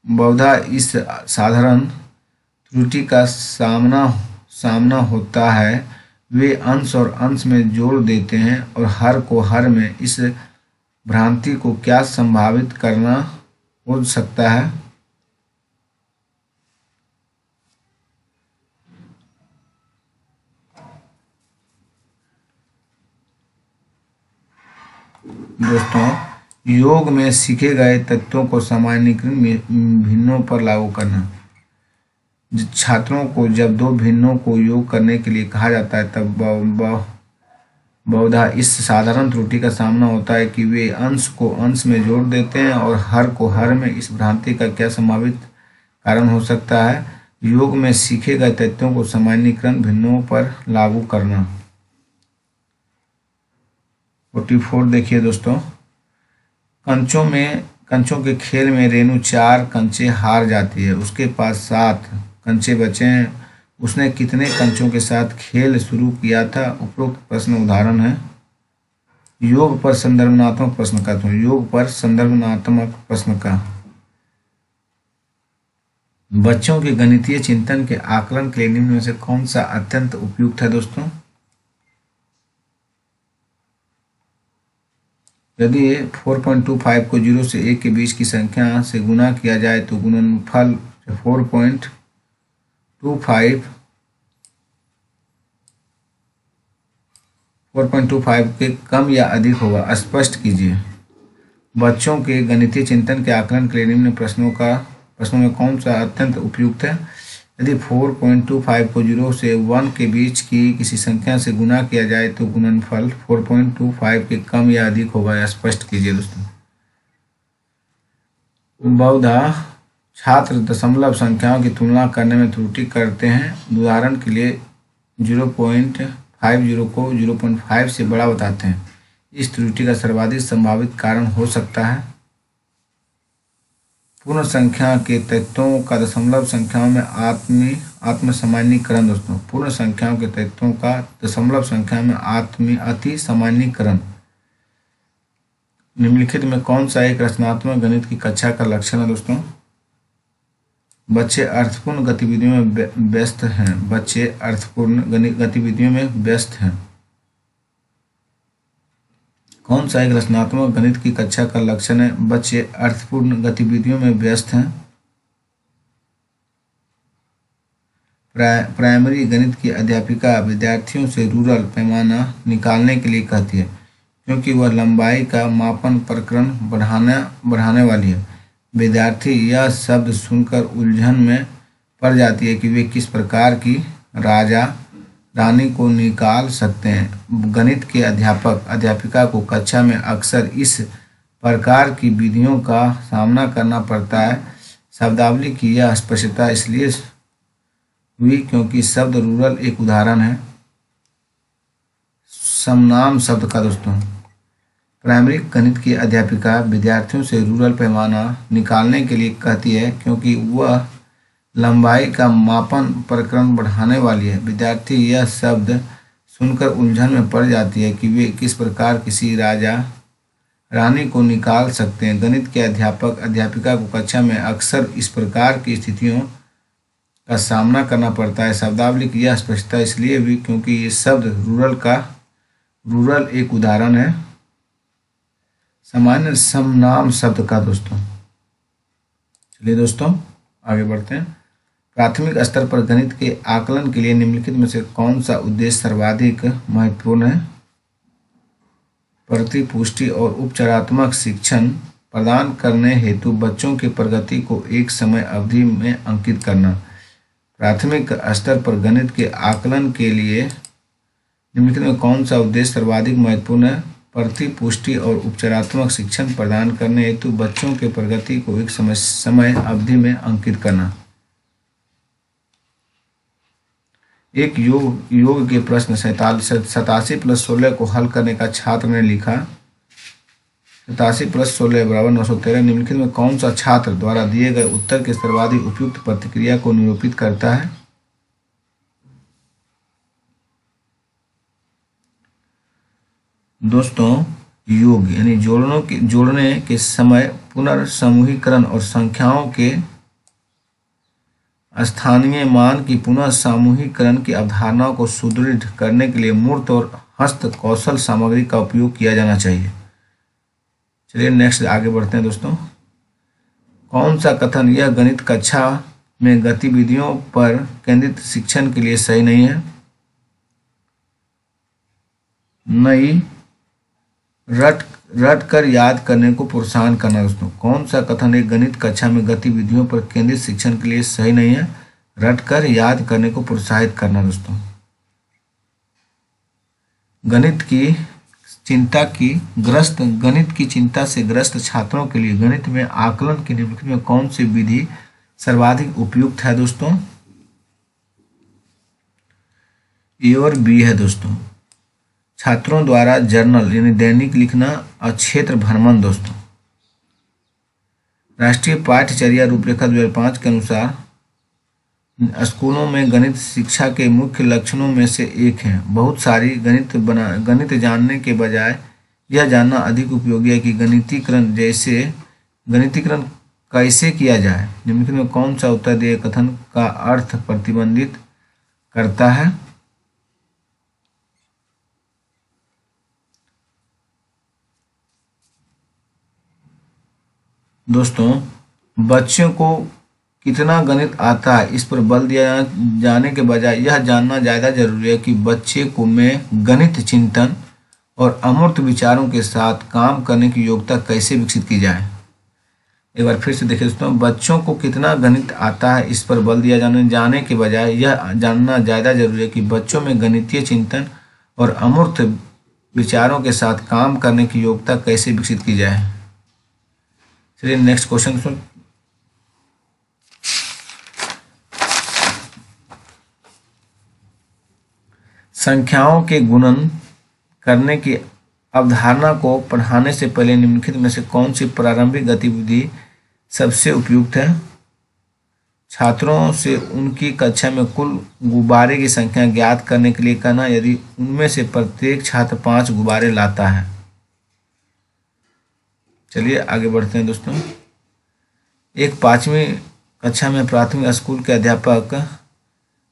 बहुधा इस साधारण त्रुटि का सामना होता है। वे अंश और अंश में जोड़ देते हैं और हर को हर में। इस भ्रांति को क्या संभावित करना हो सकता है? दोस्तों योग में सीखे गए तत्वों को सामान्यीकृत भिन्नों पर लागू करना। छात्रों को जब दो भिन्नों को योग करने के लिए कहा जाता है तब बहुधा इस साधारण त्रुटि का सामना होता है कि वे अंश को अंश में जोड़ देते हैं और हर को हर में। इस भ्रांति का क्या संभावित कारण हो सकता है? योग में सीखे गए तत्वों को सामान्यीकृत भिन्नों पर लागू करना। 44 देखिए दोस्तों। कंचों के खेल में रेणु 4 कंचे हार जाती है। उसके पास 7 कंचे बचे हैं। उसने कितने कंचों के साथ खेल शुरू किया था? उपरोक्त प्रश्न उदाहरण है। योग पर संदर्भनात्मक प्रश्न का। तो योग पर संदर्भनात्मक प्रश्न का बच्चों के गणितीय चिंतन के आकलन के लिए निम्न में से कौन सा अत्यंत उपयुक्त है दोस्तों? यदि 4.25 को 0 से 1 के बीच की संख्या से गुना किया जाए तो गुणनफल 4.25 के कम या अधिक होगा, स्पष्ट कीजिए। बच्चों के गणितीय चिंतन के आकलन के लिए निम्न प्रश्नों में कौन सा अत्यंत उपयुक्त है? यदि 4.25 को 0 से 1 के बीच की किसी संख्या से गुना किया जाए तो गुणनफल 4.25 के कम या अधिक होगा, स्पष्ट कीजिए दोस्तों। बहुधा छात्र दशमलव संख्याओं की तुलना करने में त्रुटि करते हैं। उदाहरण के लिए 0.50 को 0.5 से बड़ा बताते हैं। इस त्रुटि का सर्वाधिक संभावित कारण हो सकता है पूर्ण संख्या के तत्वों का दशमलव संख्याओं में आत्म सामान्यीकरण। दोस्तों, पूर्ण संख्याओं के तत्वों का दशमलव संख्या में अति सामान्यीकरण निम्नलिखित में कौन सा एक रचनात्मक गणित की कक्षा का लक्षण है? दोस्तों, बच्चे अर्थपूर्ण गतिविधियों में व्यस्त हैं। बच्चे अर्थपूर्ण गतिविधियों में व्यस्त हैं। कौन सा एक रचनात्मक गणित की कक्षा का लक्षण है? बच्चे अर्थपूर्ण गतिविधियों में व्यस्त हैं। प्राइमरी गणित की अध्यापिका विद्यार्थियों से रूरल पैमाना निकालने के लिए कहती है क्योंकि वह लंबाई का मापन प्रकरण बढ़ाने वाली है। विद्यार्थी यह शब्द सुनकर उलझन में पड़ जाती है कि वे किस प्रकार की राजा रानी को निकाल सकते हैं। गणित के अध्यापिका को कक्षा में अक्सर इस प्रकार की विधियों का सामना करना पड़ता है। शब्दावली की यह स्पष्टता इसलिए हुई क्योंकि शब्द रूरल एक उदाहरण है समनाम शब्द का। दोस्तों, प्राइमरी गणित की अध्यापिका विद्यार्थियों से रूरल पैमाना निकालने के लिए कहती है क्योंकि वह लंबाई का मापन प्रकरण बढ़ाने वाली है। विद्यार्थी यह शब्द सुनकर उलझन में पड़ जाती है कि वे किस प्रकार किसी राजा रानी को निकाल सकते हैं। गणित के अध्यापिका को कक्षा में अक्सर इस प्रकार की स्थितियों का सामना करना पड़ता है। शब्दावली की यह स्पष्टता इसलिए भी क्योंकि ये शब्द रूरल एक उदाहरण है सामान्य समनाम शब्द का। दोस्तों, चलिए दोस्तों आगे बढ़ते हैं। प्राथमिक स्तर पर गणित के आकलन के लिए निम्नलिखित में से कौन सा उद्देश्य सर्वाधिक महत्वपूर्ण है? प्रतिपुष्टि और उपचारात्मक शिक्षण प्रदान करने हेतु बच्चों की प्रगति को एक समय अवधि में अंकित करना। प्राथमिक स्तर पर गणित के आकलन के लिए निम्नलिखित में कौन सा उद्देश्य सर्वाधिक महत्वपूर्ण है? प्रतिपुष्टि और उपचारात्मक शिक्षण प्रदान करने हेतु बच्चों के प्रगति को एक समय अवधि में अंकित करना। एक योग के प्रश्न 87 + 16 को हल करने का छात्र ने लिखा 87 + 16 = 913। निम्नलिखित में कौन सा छात्र द्वारा दिए गए उत्तर के सर्वाधिक उपयुक्त प्रतिक्रिया को निरूपित करता है? दोस्तों, योग यानी जोड़ने के समय पुनर्समूहीकरण और संख्याओं के स्थानीय मान की पुनः समूहीकरण की अवधारणाओं को सुदृढ़ करने के लिए मूर्त और हस्त कौशल सामग्री का उपयोग किया जाना चाहिए। चलिए नेक्स्ट आगे बढ़ते हैं। दोस्तों, कौन सा कथन यह गणित कक्षा में गतिविधियों पर केंद्रित शिक्षण के लिए सही नहीं है? नई रट कर याद करने को प्रोत्साहन करना। दोस्तों, कौन सा कथन एक गणित कक्षा में गतिविधियों पर केंद्रित शिक्षण के लिए सही नहीं है? रट कर याद करने को प्रोत्साहित करना। दोस्तों, गणित की चिंता से ग्रस्त छात्रों के लिए गणित में आकलन की निम्नलिखित में कौन सी विधि सर्वाधिक उपयुक्त है? दोस्तों, ए और बी है। दोस्तों, छात्रों द्वारा जर्नल यानी दैनिक लिखना और क्षेत्र भ्रमण। दोस्तों, राष्ट्रीय पाठ्यचर्या रूपरेखा 2005 के अनुसार स्कूलों में गणित शिक्षा के मुख्य लक्षणों में से एक है। बहुत सारी गणित जानने के बजाय यह जानना अधिक उपयोगी है कि गणितीकरण कैसे किया जाए। निम्नलिखित में कौन सा उत्तर दिए कथन का अर्थ प्रतिबिंबित करता है? दोस्तों, बच्चों को कितना गणित आता है इस पर बल दिया जाने के बजाय यह जानना ज़्यादा जरूरी है कि बच्चे को में गणित चिंतन और अमूर्त विचारों के साथ काम करने की योग्यता कैसे विकसित की जाए। एक बार फिर से देखिए दोस्तों, बच्चों को कितना गणित आता है इस पर बल दिया जाने के बजाय यह जानना ज़्यादा जरूरी है कि बच्चों में गणितीय चिंतन और अमूर्त विचारों के साथ काम करने की योग्यता कैसे विकसित की जाए। चलिए नेक्स्ट क्वेश्चन सुन। संख्याओं के गुणन करने की अवधारणा को पढ़ाने से पहले निम्नलिखित में से कौन सी प्रारंभिक गतिविधि सबसे उपयुक्त है। छात्रों से उनकी कक्षा में कुल गुब्बारे की संख्या ज्ञात करने के लिए कहना यदि उनमें से प्रत्येक छात्र 5 गुब्बारे लाता है। चलिए आगे बढ़ते हैं दोस्तों। एक 5वीं कक्षा में प्राथमिक स्कूल के अध्यापक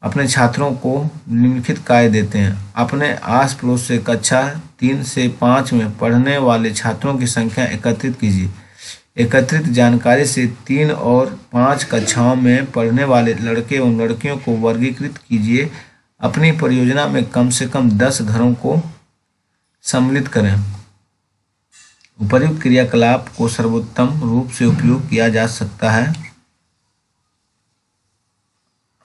अपने छात्रों को निम्नलिखित कार्य देते हैं। अपने आस पड़ोस से कक्षा 3 से 5 में पढ़ने वाले छात्रों की संख्या एकत्रित कीजिए। एकत्रित जानकारी से 3 और 5 कक्षाओं में पढ़ने वाले लड़के एवं लड़कियों को वर्गीकृत कीजिए। अपनी परियोजना में कम से कम 10 घरों को सम्मिलित करें। उपर्युक्त क्रियाकलाप को सर्वोत्तम रूप से उपयोग किया जा सकता है।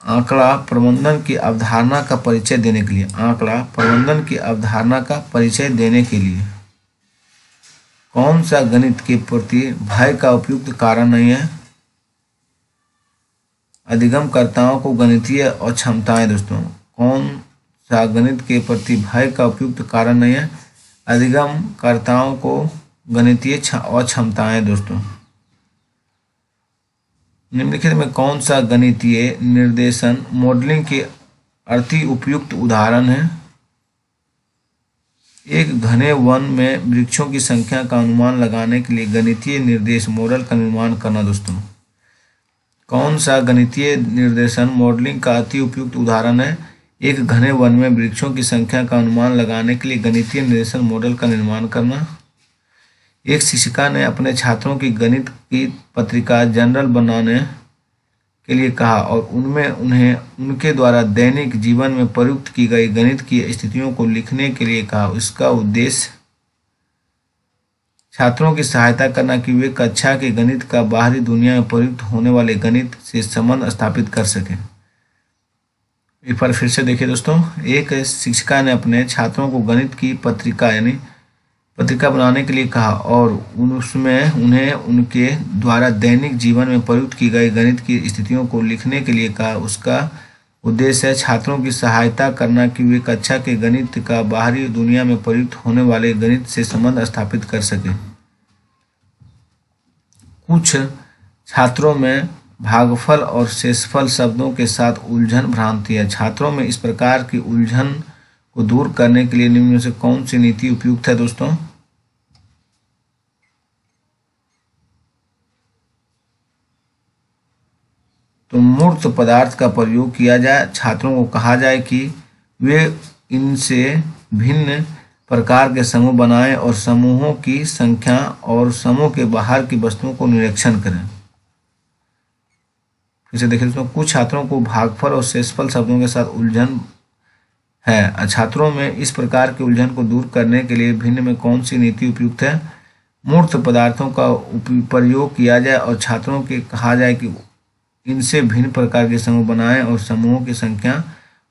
आंकड़ा प्रबंधन की अवधारणा का परिचय देने के लिए। आंकड़ा प्रबंधन की अवधारणा का परिचय देने के लिए कौन सा गणित के प्रति भय का उपयुक्त कारण नहीं है। अधिगमकर्ताओं को गणितीय अक्षमताएं। दोस्तों, कौन सा गणित के प्रति भय का उपयुक्त कारण नहीं है। अधिगमकर्ताओं को गणितीय अक्षमताएं। दोस्तों, निम्नलिखित में कौन सा गणितीय निर्देशन मॉडलिंग के अति उपयुक्त उदाहरण है। एक घने वन में वृक्षों की संख्या का अनुमान लगाने के लिए गणितीय निर्देश मॉडल का निर्माण करना। दोस्तों, कौन सा गणितीय निर्देशन मॉडलिंग का अति उपयुक्त उदाहरण है। एक घने वन में वृक्षों की संख्या का अनुमान लगाने के लिए गणितीय निर्देशन मॉडल का निर्माण करना। एक शिक्षिका ने अपने छात्रों की गणित की पत्रिका जर्नल बनाने के लिए कहा और उनमें उन्हें उनके द्वारा दैनिक जीवन में प्रयुक्त की गई गणित की स्थितियों को लिखने के लिए कहा। इसका उद्देश्य छात्रों की सहायता करना कि वे कक्षा के गणित का बाहरी दुनिया में प्रयुक्त होने वाले गणित से संबंध स्थापित कर सकें। एक बार फिर से देखिए दोस्तों, एक शिक्षिका ने अपने छात्रों को गणित की पत्रिका बनाने के लिए कहा और उसमें उन्हें उनके द्वारा दैनिक जीवन में प्रयुक्त की गई गणित की स्थितियों को लिखने के लिए कहा। उसका उद्देश्य है छात्रों की सहायता करना कि वे कक्षा के गणित का बाहरी दुनिया में प्रयुक्त होने वाले गणित से संबंध स्थापित कर सकें। कुछ छात्रों में भागफल और शेषफल शब्दों के साथ उलझन भ्रांति है। छात्रों में इस प्रकार की उलझन को दूर करने के लिए निम्न में से कौन सी नीति उपयुक्त है। दोस्तों, तो मूर्त पदार्थ का प्रयोग किया जाए। छात्रों को कहा जाए कि वे इनसे भिन्न प्रकार के समूह बनाएं और समूहों की संख्या और समूह के बाहर की वस्तुओं को निरीक्षण करें। फिर से देखिए दोस्तों, कुछ छात्रों को भागफल और शेषफल शब्दों के साथ उलझन है। छात्रों में इस प्रकार के उलझन को दूर करने के लिए भिन्न में कौन सी नीति उपयुक्त है। मूर्त पदार्थों का प्रयोग किया जाए और छात्रों के कहा जाए कि इनसे भिन्न प्रकार के समूह बनाएं और समूहों की संख्या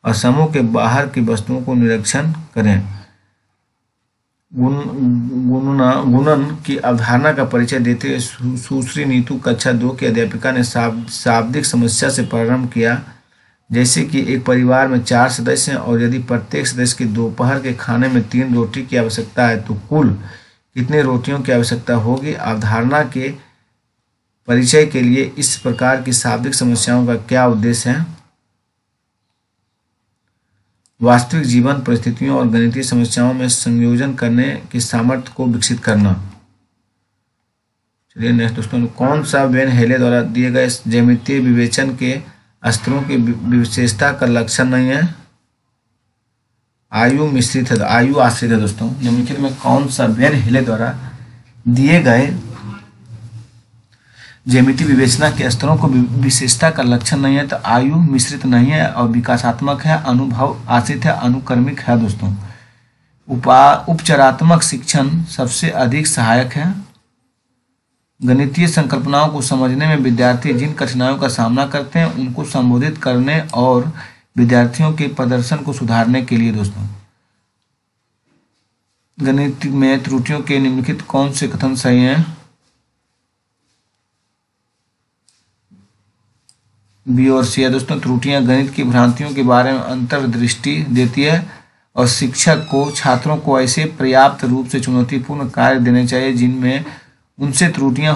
और समूह के बाहर की वस्तुओं को निरीक्षण करें। गुणन की अवधारणा का परिचय देते हुए सुश्री नीतू कक्षा 2 की अध्यापिका ने शाब्दिक समस्या से प्रारंभ किया, जैसे कि एक परिवार में 4 सदस्य हैं और यदि प्रत्येक सदस्य के दोपहर के खाने में 3 रोटी की आवश्यकता है तो कुल कितनी रोटियों की आवश्यकता होगी। अवधारणा के परिचय के लिए इस प्रकार की शाब्दिक समस्याओं का क्या उद्देश्य है। वास्तविक जीवन परिस्थितियों और गणितीय समस्याओं में संयोजन करने की सामर्थ्य को विकसित करना। चलिए नेक्स्ट दोस्तों, कौन सा वेन हेले द्वारा दिए गए ज्यामितीय विवेचन के स्तरों की विशेषता का लक्षण नहीं है। आयु मिश्रित है, आयु आश्रित है। दोस्तों, निम्नलिखित में कौन सा वेन हेले द्वारा दिए गए ज्यामिति विवेचना के स्तरों को विशेषता का लक्षण नहीं है, तो आयु मिश्रित नहीं है और विकासात्मक है, अनुभव आश्रित है, अनुक्रमिक है दोस्तों। उपचारात्मक शिक्षण सबसे अधिक सहायक है। गणितीय संकल्पनाओं को समझने में विद्यार्थी जिन कठिनाइयों का सामना करते हैं उनको संबोधित करने और विद्यार्थियों के प्रदर्शन को सुधारने के लिए दोस्तों। गणित में त्रुटियों के निम्नलिखित कौन से कथन सही हैं? बी और सी है दोस्तों। त्रुटियां गणित की भ्रांतियों के बारे में अंतर्दृष्टि देती है और शिक्षक को छात्रों को ऐसे पर्याप्त रूप से चुनौतीपूर्ण कार्य देने चाहिए जिनमें उनसे त्रुटियां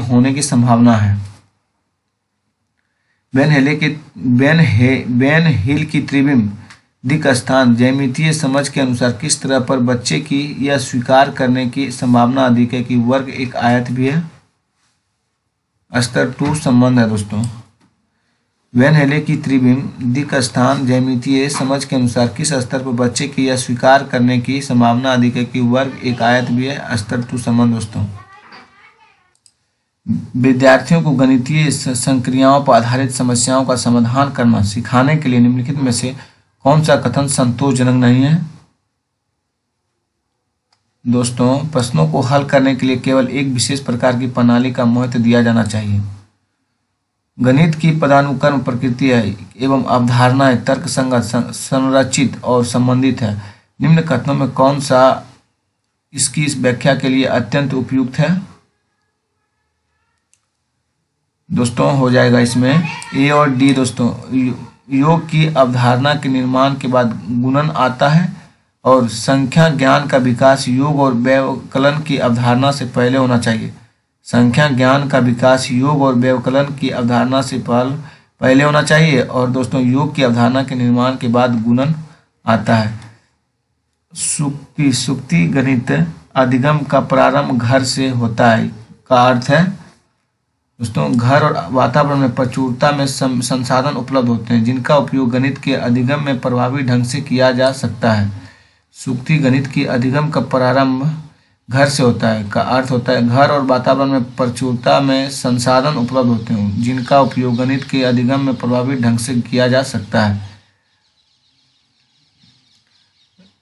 होने की संभावना है। बेन हिल की त्रिविम दिक स्थान ज्यामितीय समझ के अनुसार किस तरह पर बच्चे की यह स्वीकार करने की संभावना अधिक है कि वर्ग एक आयत भी है? स्तर 2 संबंध है दोस्तों। वेन हेले की त्रिविम दिक स्थान ज्यामितीय समझ के अनुसार किस स्तर पर बच्चे की यह स्वीकार करने की संभावना अधिक है कि वर्ग एक आयत भी है? स्तर 2 संबंध दोस्तों। विद्यार्थियों को गणितीय संक्रियाओं पर आधारित समस्याओं का समाधान करना सिखाने के लिए निम्नलिखित में से कौन सा कथन संतोषजनक नहीं है? दोस्तों, प्रश्नों को हल करने के लिए केवल एक विशेष प्रकार की प्रणाली का महत्व दिया जाना चाहिए। गणित की पदानुक्रम प्रकृति है एवं अवधारणाएं तर्कसंगत, संरचित और संबंधित है। निम्न कथनों में कौन सा इसकी इस व्याख्या के लिए अत्यंत उपयुक्त है? दोस्तों, हो जाएगा इसमें ए और डी दोस्तों। योग की अवधारणा के निर्माण के बाद गुणन आता है और संख्या ज्ञान का विकास योग और व्यवकलन की अवधारणा से पहले होना चाहिए। संख्या ज्ञान का विकास योग और व्यवकलन की अवधारणा से पहले होना चाहिए और दोस्तों योग की अवधारणा के निर्माण के बाद गुणन आता है। सुक्ति गणित अधिगम का प्रारंभ घर से होता है का अर्थ है दोस्तों, घर और वातावरण में प्रचुरता में संसाधन उपलब्ध होते हैं जिनका उपयोग गणित के अधिगम में प्रभावी ढंग से किया जा सकता है। सुक्ति गणित की अधिगम का प्रारंभ घर से होता है का अर्थ होता है घर और वातावरण में प्रचुरता में संसाधन उपलब्ध होते हैं जिनका उपयोग गणित के अधिगम में प्रभावी ढंग से किया जा सकता है।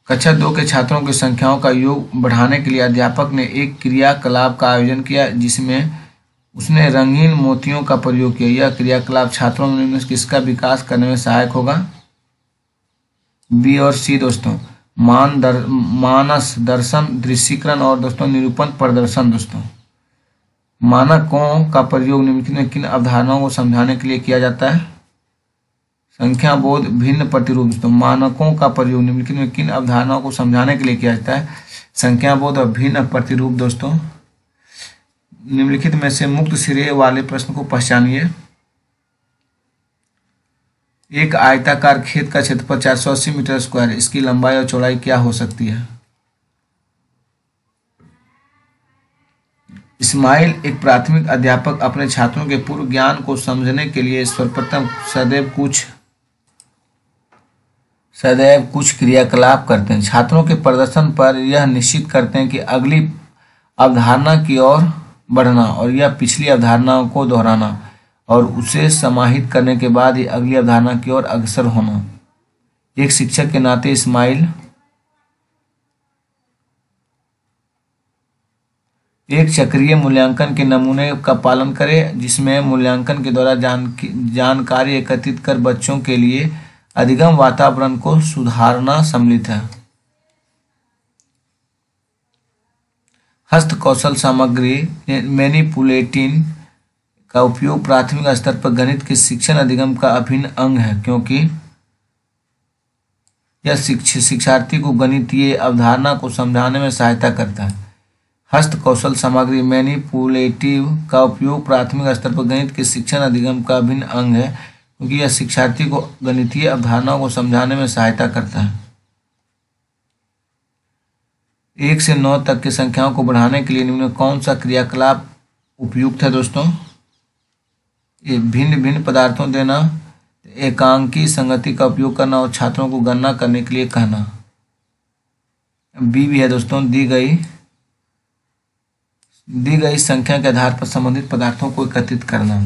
कक्षा 2 के छात्रों की संख्याओं का योग बढ़ाने के लिए अध्यापक ने एक क्रियाकलाप का आयोजन किया जिसमें उसने रंगीन मोतियों का प्रयोग किया। यह क्रियाकलाप छात्रों में किसका विकास करने में सहायक होगा? बी और सी दोस्तों। मानस दर्शन, दृश्यीकरण और दोस्तों निरूपण प्रदर्शन दोस्तों। मानकों का प्रयोग निम्नलिखित में किन अवधारणाओं को समझाने के लिए किया जाता है? संख्या बोध, भिन्न प्रतिरूप दोस्तों। मानकों का प्रयोग निम्नलिखित में किन अवधारणाओं को समझाने के लिए किया जाता है? संख्या बोध और भिन्न प्रतिरूप दोस्तों। निम्नलिखित में से मुक्त सिरे वाले प्रश्न को पहचानिए। एक आयताकार खेत का क्षेत्रफल 480 मीटर स्क्वायर, इसकी लंबाई और चौड़ाई क्या हो सकती है? इस्माइल एक प्राथमिक अध्यापक अपने छात्रों के पूर्व ज्ञान को समझने के लिए सर्वप्रथम सदैव कुछ क्रियाकलाप करते हैं। छात्रों के प्रदर्शन पर यह निश्चित करते हैं कि अगली अवधारणा की ओर बढ़ना और यह पिछली अवधारणाओं को दोहराना और उसे समाहित करने के बाद ही अगली अवधारणा की ओर अग्रसर होना। एक शिक्षक के नाते इस्माइल एक चक्रीय मूल्यांकन के नमूने का पालन करे जिसमें मूल्यांकन के द्वारा जानकारी एकत्रित कर बच्चों के लिए अधिगम वातावरण को सुधारना सम्मिलित है। हस्तकौशल सामग्री मैनिपुलेटिन का उपयोग प्राथमिक स्तर पर गणित के शिक्षण अधिगम का अभिन्न अंग है क्योंकि यह शिक्षार्थी को गणितीय अवधारणा को समझाने में सहायता करता है। हस्तकौशल सामग्री मैनिपुलेटिव का उपयोग प्राथमिक स्तर पर गणित के शिक्षण अधिगम का अभिन्न अंग है क्योंकि यह शिक्षार्थी को गणितीय अवधारणाओं को समझाने में सहायता करता है। 1 से 9 तक की संख्याओं को बढ़ाने के लिए निम्न कौन सा क्रियाकलाप उपयुक्त है दोस्तों? ये भिन्न भिन्न पदार्थों देना, एकांकी संगति का उपयोग करना और छात्रों को गणना करने के लिए कहना। बी भी है दोस्तों। दी गई दी गई संख्या के आधार पर संबंधित पदार्थों को एकत्रित करना।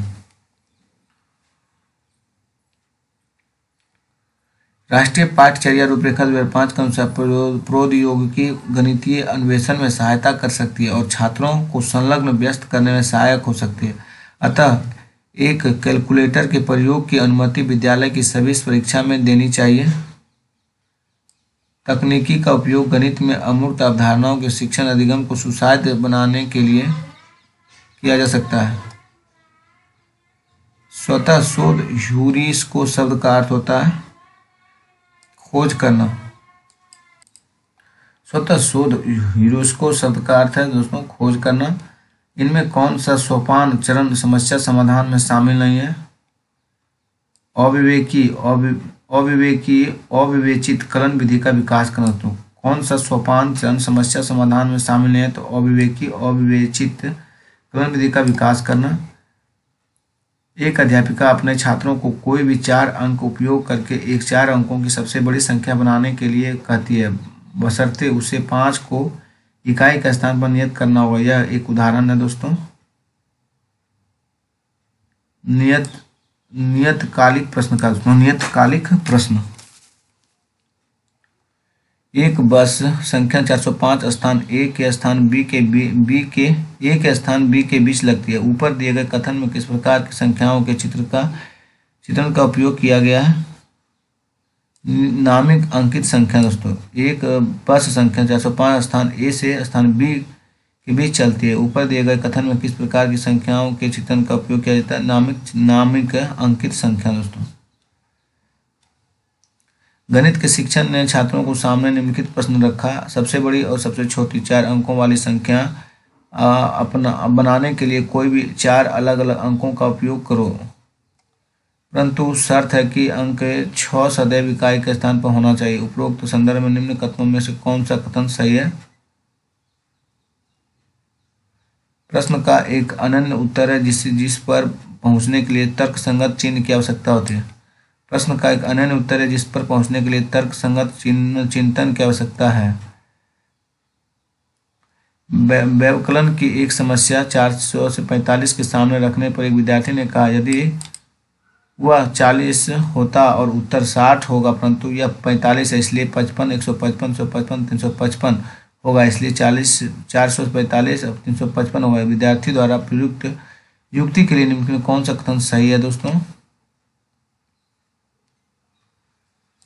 राष्ट्रीय पाठचर्या रूपरेखा 2005 के अनुसार प्रौद्योगिकी गणितीय अन्वेषण में सहायता कर सकती है और छात्रों को संलग्न व्यस्त करने में सहायक हो सकती है। अतः एक कैलकुलेटर के प्रयोग की अनुमति विद्यालय की सभी परीक्षा में देनी चाहिए। तकनीकी का उपयोग गणित में अमूर्त अवधारणाओं के शिक्षण अधिगम को सुसाध्य बनाने के लिए किया जा सकता है। स्वतः शोध ह्यूरिस्को शब्द का अर्थ होता है खोज करना। स्वतः शोध ह्यूरिस्को शब्द का अर्थ है दोस्तों खोज करना। इनमें कौन सा सोपान चरण समस्या समाधान में शामिल नहीं है? अविवेचित कलन विधि का विकास करना। तो कौन सा सोपान चरण समस्या समाधान में शामिल नहीं है? तो अविवेचित कलन विधि का विकास करना। एक अध्यापिका अपने छात्रों को कोई भी 4 अंक उपयोग करके एक 4 अंकों की सबसे बड़ी संख्या बनाने के लिए कहती है, बशर्ते उसे 5 को इकाई के स्थान पर नियत करना होगा। यह एक उदाहरण है दोस्तों। नियतकालिक प्रश्न का नियतकालिक प्रश्न। एक बस संख्या 405 स्थान ए के स्थान बी के बीच लगती है। ऊपर दिए गए कथन में किस प्रकार की संख्याओं के चित्रण का उपयोग किया गया है? नामिक अंकित संख्या दोस्तों। एक बस संख्या 405 स्थान ए से स्थान बी के बीच चलती है। ऊपर दिए गए कथन में किस प्रकार की संख्याओं के चित्रण का उपयोग किया जाता है? नामिक अंकित संख्या दोस्तों। गणित के शिक्षक ने छात्रों को सामने निम्नलिखित प्रश्न रखा। सबसे बड़ी और सबसे छोटी 4 अंकों वाली संख्या बनाने के लिए कोई भी 4 अलग अलग अंकों का उपयोग करो, परंतु शर्त है कि अंक 6 सदैव इकाई के स्थान पर होना चाहिए। उपरोक्त संदर्भ में निम्न कथनों में से कौन सा कथन सही है? प्रश्न का एक अनन्य उत्तर है जिस पर पहुंचने के लिए तर्कसंगत चिन्ह की आवश्यकता होती है। प्रश्न का एक अनन्य उत्तर है जिस पर पहुंचने के लिए तर्कसंगत चिंतन की आवश्यकता है। व्यवकलन की एक समस्या 400 से 45 के सामने रखने पर एक विद्यार्थी ने कहा, यदि वह 40 होता और उत्तर 60 होगा, परंतु यह 45 है, इसलिए 55, 155, 155, 355 होगा, इसलिए 445 और 355 होगा। विद्यार्थी द्वारा प्रयुक्त युक्ति के लिए निम्न में कौन सा कथन सही है दोस्तों?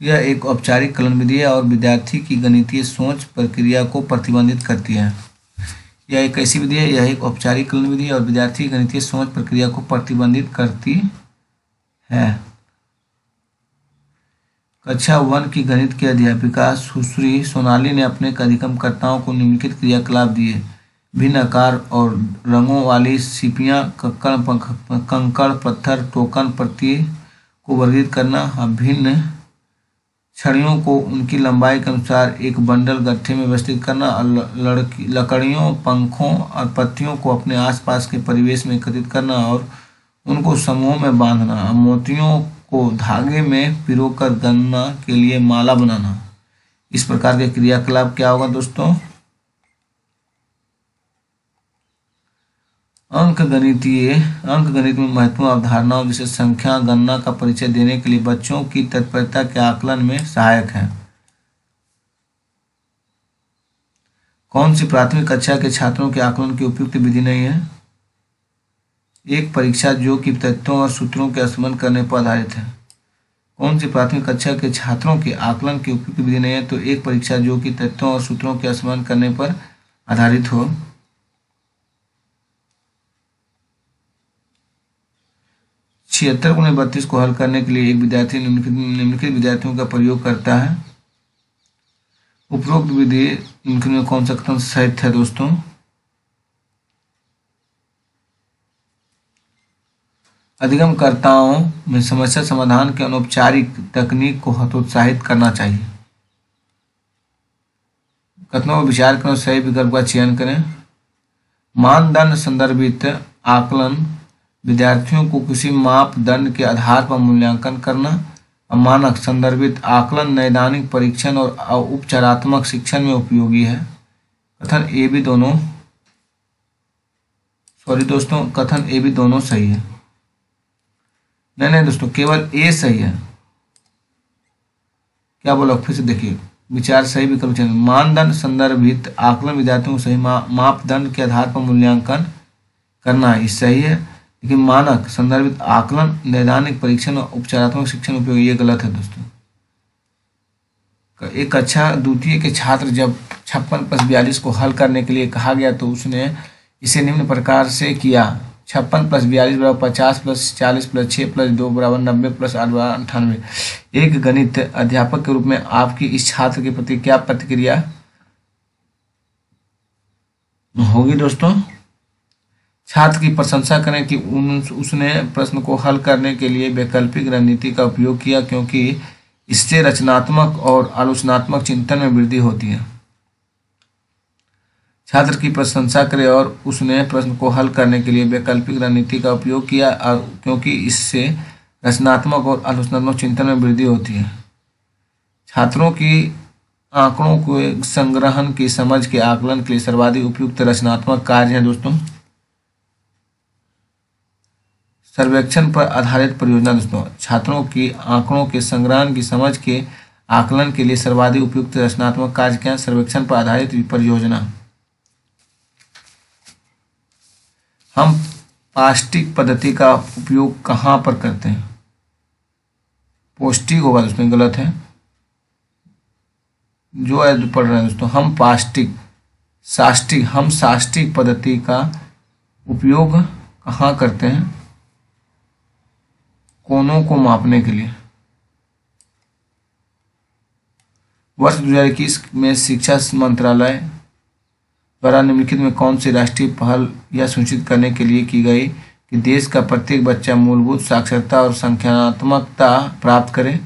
यह एक औपचारिक कलन विधि है और विद्यार्थी की गणितीय सोच प्रक्रिया को प्रतिबंधित करती है। यह एक ऐसी विधि है, यह एक औपचारिक कलन विधि है और विद्यार्थी की गणितीय सोच प्रक्रिया को प्रतिबंधित करती है। कक्षा 1 की गणित की अध्यापिका सुश्री सोनाली ने अपने अधिगमकर्ताओं को निम्नलिखित क्रियाकलाप दिए। भिन्न आकार और रंगों वाली सीपियां, कंकड़, पत्थर, टोकन, प्रति को वर्गीकृत करना, भिन्न छड़ियों को उनकी लंबाई के अनुसार एक बंडल गट्ठे में व्यवस्थित करना, लकड़ियों, पंखों और पत्तियों को अपने आसपास के परिवेश में एकत्रित करना और उनको समूहों में बांधना, मोतियों को धागे में पिरोकर गणना के लिए माला बनाना। इस प्रकार के क्रियाकलाप क्या होगा दोस्तों? अंकगणित में महत्वपूर्ण अवधारणाओं जैसे संख्या गणना का परिचय देने के लिए बच्चों की तत्परता के आकलन में सहायक है। कौन सी प्राथमिक कक्षा के छात्रों के आकलन की उपयुक्त विधि नहीं है? एक परीक्षा जो कि तथ्यों और सूत्रों के स्मरण करने पर आधारित है। कौन सी प्राथमिक कक्षा के छात्रों के आकलन की उपयुक्त विधि नहीं है? तो एक परीक्षा जो कि तथ्यों और सूत्रों के स्मरण करने पर आधारित हो। 76 गुणे 32 को हल करने के लिए एक विद्यार्थी निम्नलिखित विद्यार्थियों का प्रयोग करता है। उपरोक्त विधि निम्नलिखित में कौन सा कथन सही है दोस्तों? अधिगमकर्ताओं में समस्या समाधान के अनौपचारिक तकनीक को हतोत्साहित करना चाहिए। कथनों पर विचार करें, सही विकल्प का चयन करें। मानदंड संदर्भित आकलन विद्यार्थियों को किसी मापदंड के आधार पर मूल्यांकन करना। मानक संदर्भित आकलन नैदानिक परीक्षण और उपचारात्मक शिक्षण में उपयोगी है। कथन ए बी दोनों सॉरी दोस्तों, कथन ए भी दोनों सही है। नहीं दोस्तों, केवल ए सही है। क्या बोला फिर से देखिए, विचार सही विकल्प चयन। मानदंड संदर्भित आकलन विद्यार्थियों को सही मापदंड के आधार पर मूल्यांकन करना है, ये सही है। लेकिन मानक संदर्भित आकलन, नैदानिक परीक्षण और उपचारात्मक शिक्षण उपयोग, ये गलत है दोस्तों। एक कक्षा द्वितीय के छात्र जब 56+42 को हल करने के लिए कहा गया तो उसने इसे निम्न प्रकार से किया। 56+42 = 50 + 40 + 6 + 2 = 90 + 8 = 98। एक गणित अध्यापक के रूप में आपकी इस छात्र के प्रति क्या प्रतिक्रिया होगी दोस्तों? छात्र की प्रशंसा करें कि उसने प्रश्न को हल करने के लिए वैकल्पिक रणनीति का उपयोग किया, क्योंकि इससे रचनात्मक और आलोचनात्मक चिंतन में वृद्धि होती है। छात्र की प्रशंसा करें और उसने प्रश्न को हल करने के लिए वैकल्पिक रणनीति का उपयोग किया, क्योंकि इससे रचनात्मक और आलोचनात्मक चिंतन में वृद्धि होती है। छात्रों की आंकड़ों को संग्रहण की समझ के आकलन के लिए सर्वाधिक उपयुक्त रचनात्मक कार्य है दोस्तों सर्वेक्षण पर आधारित परियोजना। दोस्तों, छात्रों की आंकड़ों के संग्रहण की समझ के आकलन के लिए सर्वाधिक उपयुक्त रचनात्मक कार्य क्या है? सर्वेक्षण पर आधारित परियोजना। हम पौष्टिक पद्धति का उपयोग कहाँ पर करते हैं? पौष्टिक होगा दोस्तों, गलत है। जो है पढ़ रहे हैं दोस्तों, हम साष्टिक पद्धति का उपयोग कहाँ करते हैं? कोणों को मापने के लिए। वर्ष 2021 में शिक्षा मंत्रालय द्वारा निम्नलिखित में कौन सी राष्ट्रीय पहल यह सुनिश्चित करने के लिए की गई कि देश का प्रत्येक बच्चा मूलभूत साक्षरता और संख्यात्मकता प्राप्त करे?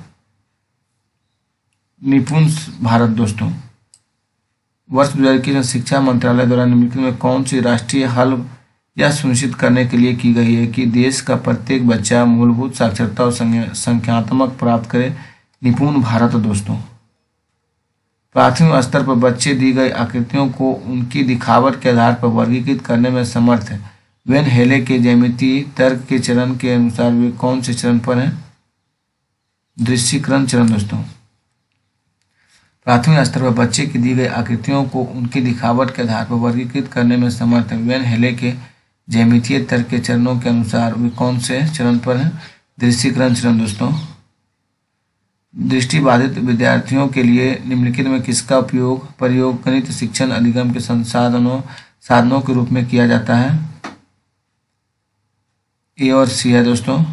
निपुण भारत। दोस्तों, वर्ष 2021 में शिक्षा मंत्रालय द्वारा निम्नलिखित में कौन सी राष्ट्रीय पहल यह सुनिश्चित करने के लिए की गई है कि देश का प्रत्येक बच्चा मूलभूत साक्षरता और संख्यात्मक प्राप्त करे? निपुण भारत। दोस्तों, प्राथमिक स्तर पर बच्चे दी गई आकृतियों को उनकी दिखावट के आधार पर वर्गीकृत करने में समर्थ है। वेन हेले के ज्यामितीय तर्क के चरण के अनुसार वे कौन से चरण पर हैं? दृश्यीकरण चरण। दोस्तों, प्राथमिक स्तर पर बच्चे की दी गई आकृतियों को उनकी दिखावट के आधार पर वर्गीकृत करने में समर्थ है। वेन हेले के ज्यामितीय तर्क के चरणों के अनुसार वे कौन से चरण पर हैं? दृश्यीकरण चरण। दोस्तों, दृष्टिबाधित विद्यार्थियों के लिए निम्नलिखित में किसका प्रयोग गणित शिक्षण अधिगम के साधनों के रूप में किया जाता है? ए और सी है दोस्तों,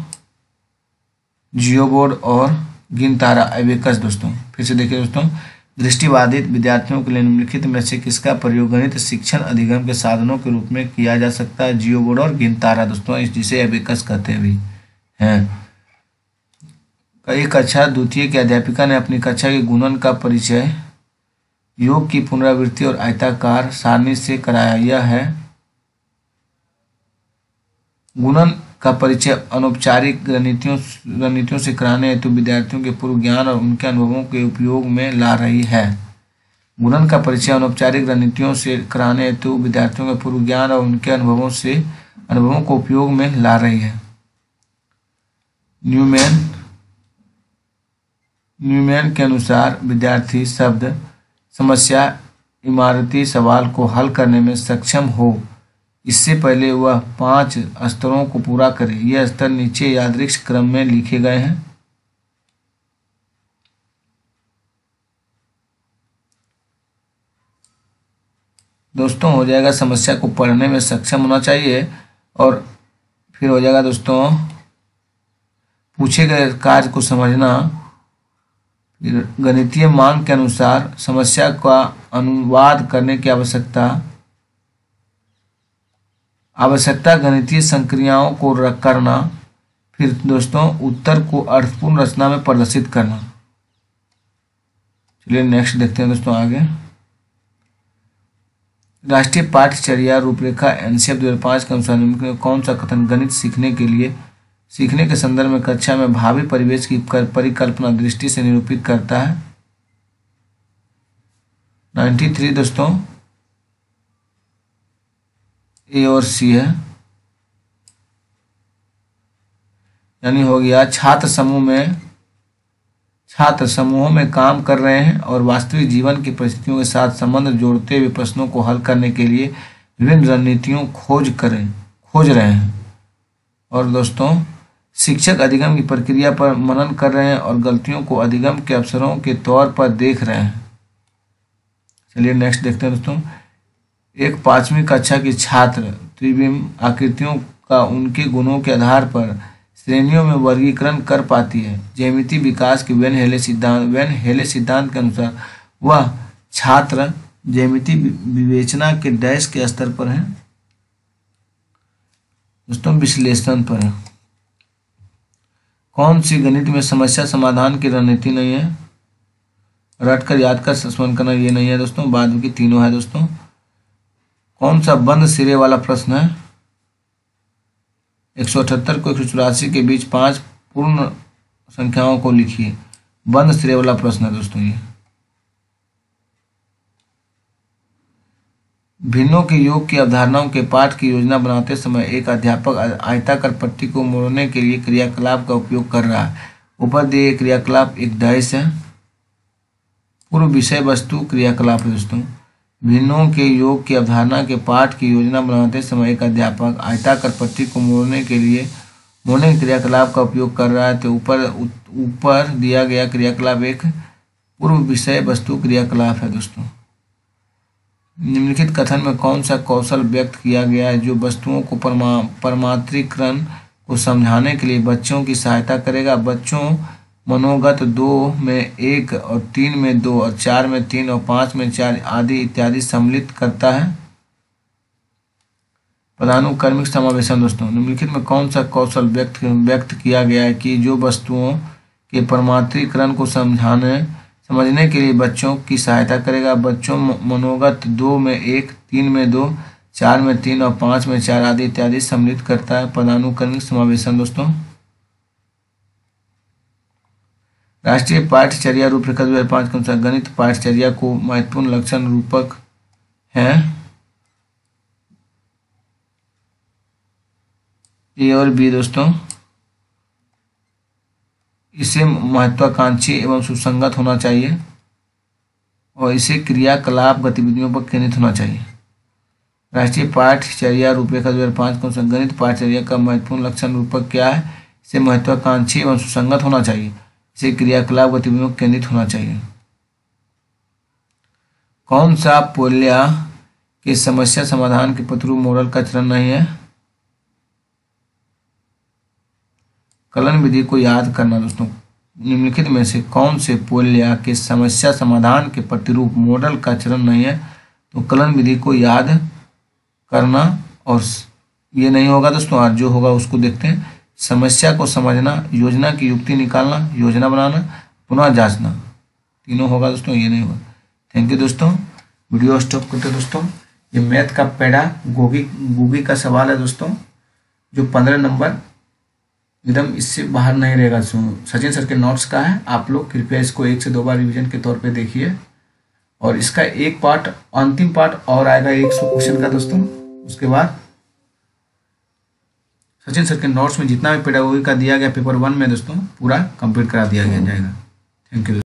जियोबोर्ड और गिनतारा एबेकस। दोस्तों, फिर से देखिए दोस्तों, दृष्टिबाधित विद्यार्थियों के लिए निम्नलिखित में से किसका प्रयोग गणित शिक्षण अधिगम के साधनों के रूप में किया जा सकता है? जियोबोर्ड और गिनतारा। दोस्तों, जिसे एबेकस कहते भी हैं। कई कक्षा द्वितीय की अध्यापिका ने अपनी कक्षा के गुणन का परिचय योग की पुनरावृत्ति और आयताकार सारणी से कराया। यह है गुणन का परिचय अनौपचारिक रणनीतियों से कराने हेतु विद्यार्थियों के पूर्व ज्ञान और उनके अनुभवों के उपयोग में ला रही है। गुणन का परिचय अनौपचारिक रणनीतियों से कराने हेतु विद्यार्थियों के पूर्व ज्ञान और उनके अनुभवों को उपयोग में ला रही है। न्यूमैन के अनुसार विद्यार्थी शब्द समस्या इमारती सवाल को हल करने में सक्षम हो, इससे पहले वह 5 स्तरों को पूरा करे। यह स्तर नीचे यादृच्छिक क्रम में लिखे गए हैं। दोस्तों, हो जाएगा समस्या को पढ़ने में सक्षम होना चाहिए, और फिर हो जाएगा दोस्तों पूछे गए कार्य को समझना। फिर गणितीय मांग के अनुसार समस्या का अनुवाद करने की आवश्यकता गणितीय संक्रियाओं को करना। फिर दोस्तों उत्तर को अर्थपूर्ण रचना में प्रदर्शित करना। चलिए नेक्स्ट देखते हैं दोस्तों आगे। राष्ट्रीय पाठ्यचर्या रूपरेखा एनसीएफ 2005 के अनुसार निम्न में कौन सा कथन गणित सीखने के संदर्भ में कक्षा में भावी परिवेश की परिकल्पना दृष्टि से निरूपित करता है? 93 दोस्तों, ए और सी है। यानी हो गया छात्र समूहों में काम कर रहे हैं और वास्तविक जीवन की परिस्थितियों के साथ संबंध जोड़ते हुए प्रश्नों को हल करने के लिए विभिन्न रणनीतियों खोज रहे हैं। और दोस्तों, शिक्षक अधिगम की प्रक्रिया पर मनन कर रहे हैं और गलतियों को अधिगम के अवसरों के तौर पर देख रहे हैं। चलिए नेक्स्ट देखते हैं दोस्तों। एक 5वीं कक्षा की छात्र त्रिविम आकृतियों का उनके गुणों के आधार पर श्रेणियों में वर्गीकरण कर पाती है। ज्यामिति विकास के वेन हेले सिद्धांत के अनुसार वह छात्र ज्यामिति विवेचना के डैश के स्तर पर है दोस्तों, विश्लेषण पर है। कौन सी गणित में समस्या समाधान की रणनीति नहीं है? रट कर याद कर स्मरण करना, ये नहीं है दोस्तों, बाद की तीनों है दोस्तों। कौन सा बंद सिरे वाला प्रश्न है? 178 को 184 के बीच 5 पूर्ण संख्याओं को लिखिए। बंद सिरे वाला प्रश्न है दोस्तों ये। भिन्नों के योग की अवधारणाओं के पाठ की योजना बनाते समय एक अध्यापक आयताकार पट्टी को मोड़ने के लिए क्रियाकलाप का उपयोग कर रहा है। ऊपर दिए क्रियाकलाप एक डैश है। पूर्व विषय वस्तु क्रियाकलाप है दोस्तों। भिन्नों के योग की अवधारणा के पाठ की योजना बनाते समय एक अध्यापक आयताकार पट्टी को मोड़ने के क्रियाकलाप का उपयोग कर रहा है। तो ऊपर दिया गया क्रियाकलाप एक पूर्व विषय वस्तु क्रियाकलाप है दोस्तों। निम्नलिखित कथन में कौन सा कौशल व्यक्त किया गया है जो वस्तुओं को परमात्रीकरण को समझाने के लिए बच्चों की सहायता करेगा? बच्चों मनोगत 2 में 1 और 3 में 2 और 4 में 3 और 5 में 4 आदि इत्यादि सम्मिलित करता है। पदानुक्रमिक समावेशन दोस्तों। निम्नलिखित में कौन सा कौशल व्यक्त किया गया है कि जो वस्तुओं के परमात्रीकरण को समझने के लिए बच्चों की सहायता करेगा? बच्चों मनोगत 2 में 1, 3 में 2, 4 में 3 और 5 में 4 आदि इत्यादि सम्मिलित करता है। पदानुक्रमिक समावेशन दोस्तों। राष्ट्रीय पाठ्यचर्या रूपरेखा 2005 के अनुसार गणित पाठ्यचर्या को महत्वपूर्ण लक्षण रूपक हैं ए और बी दोस्तों। इसे महत्वाकांक्षी एवं सुसंगत होना चाहिए और इसे क्रियाकलाप गतिविधियों पर केंद्रित होना चाहिए। राष्ट्रीय पाठ्यचर्या रूपरेखा 2005 के अनुसार गणित पाठ्यचर्या का महत्वपूर्ण लक्षण रूपक क्या है? इसे महत्वाकांक्षी एवं सुसंगत होना चाहिए, इसे क्रियाकलाप गतिविधियों पर केंद्रित होना चाहिए। कौन सा पोल्या के समस्या समाधान के प्रतिरूप मॉडल का चरण नहीं है? कलन विधि को याद करना दोस्तों। निम्नलिखित में से कौन से पोल्या के समस्या समाधान के प्रतिरूप मॉडल का चरण नहीं है? तो कलन विधि को याद करना और ये नहीं होगा दोस्तों। आज जो होगा उसको देखते हैं। समस्या को समझना, योजना की युक्ति निकालना, योजना बनाना, पुनः जांचना, तीनों होगा दोस्तों, ये नहीं होगा। थैंक यू दोस्तों। वीडियो स्टॉप करते दोस्तों। ये मैथ का पेडागोगी का सवाल है दोस्तों, जो 15 नंबर एकदम इससे बाहर नहीं रहेगा। सचिन सर के नोट्स का है। आप लोग कृपया इसको 1 से 2 बार रिवीजन के तौर पे देखिए और इसका एक पार्ट, अंतिम पार्ट और आएगा 100 क्वेश्चन का दोस्तों। उसके बाद सचिन सर के नोट्स में जितना भी पेडागोगी का दिया गया पेपर 1 में दोस्तों पूरा कंप्लीट करा दिया जाएगा। Thank you.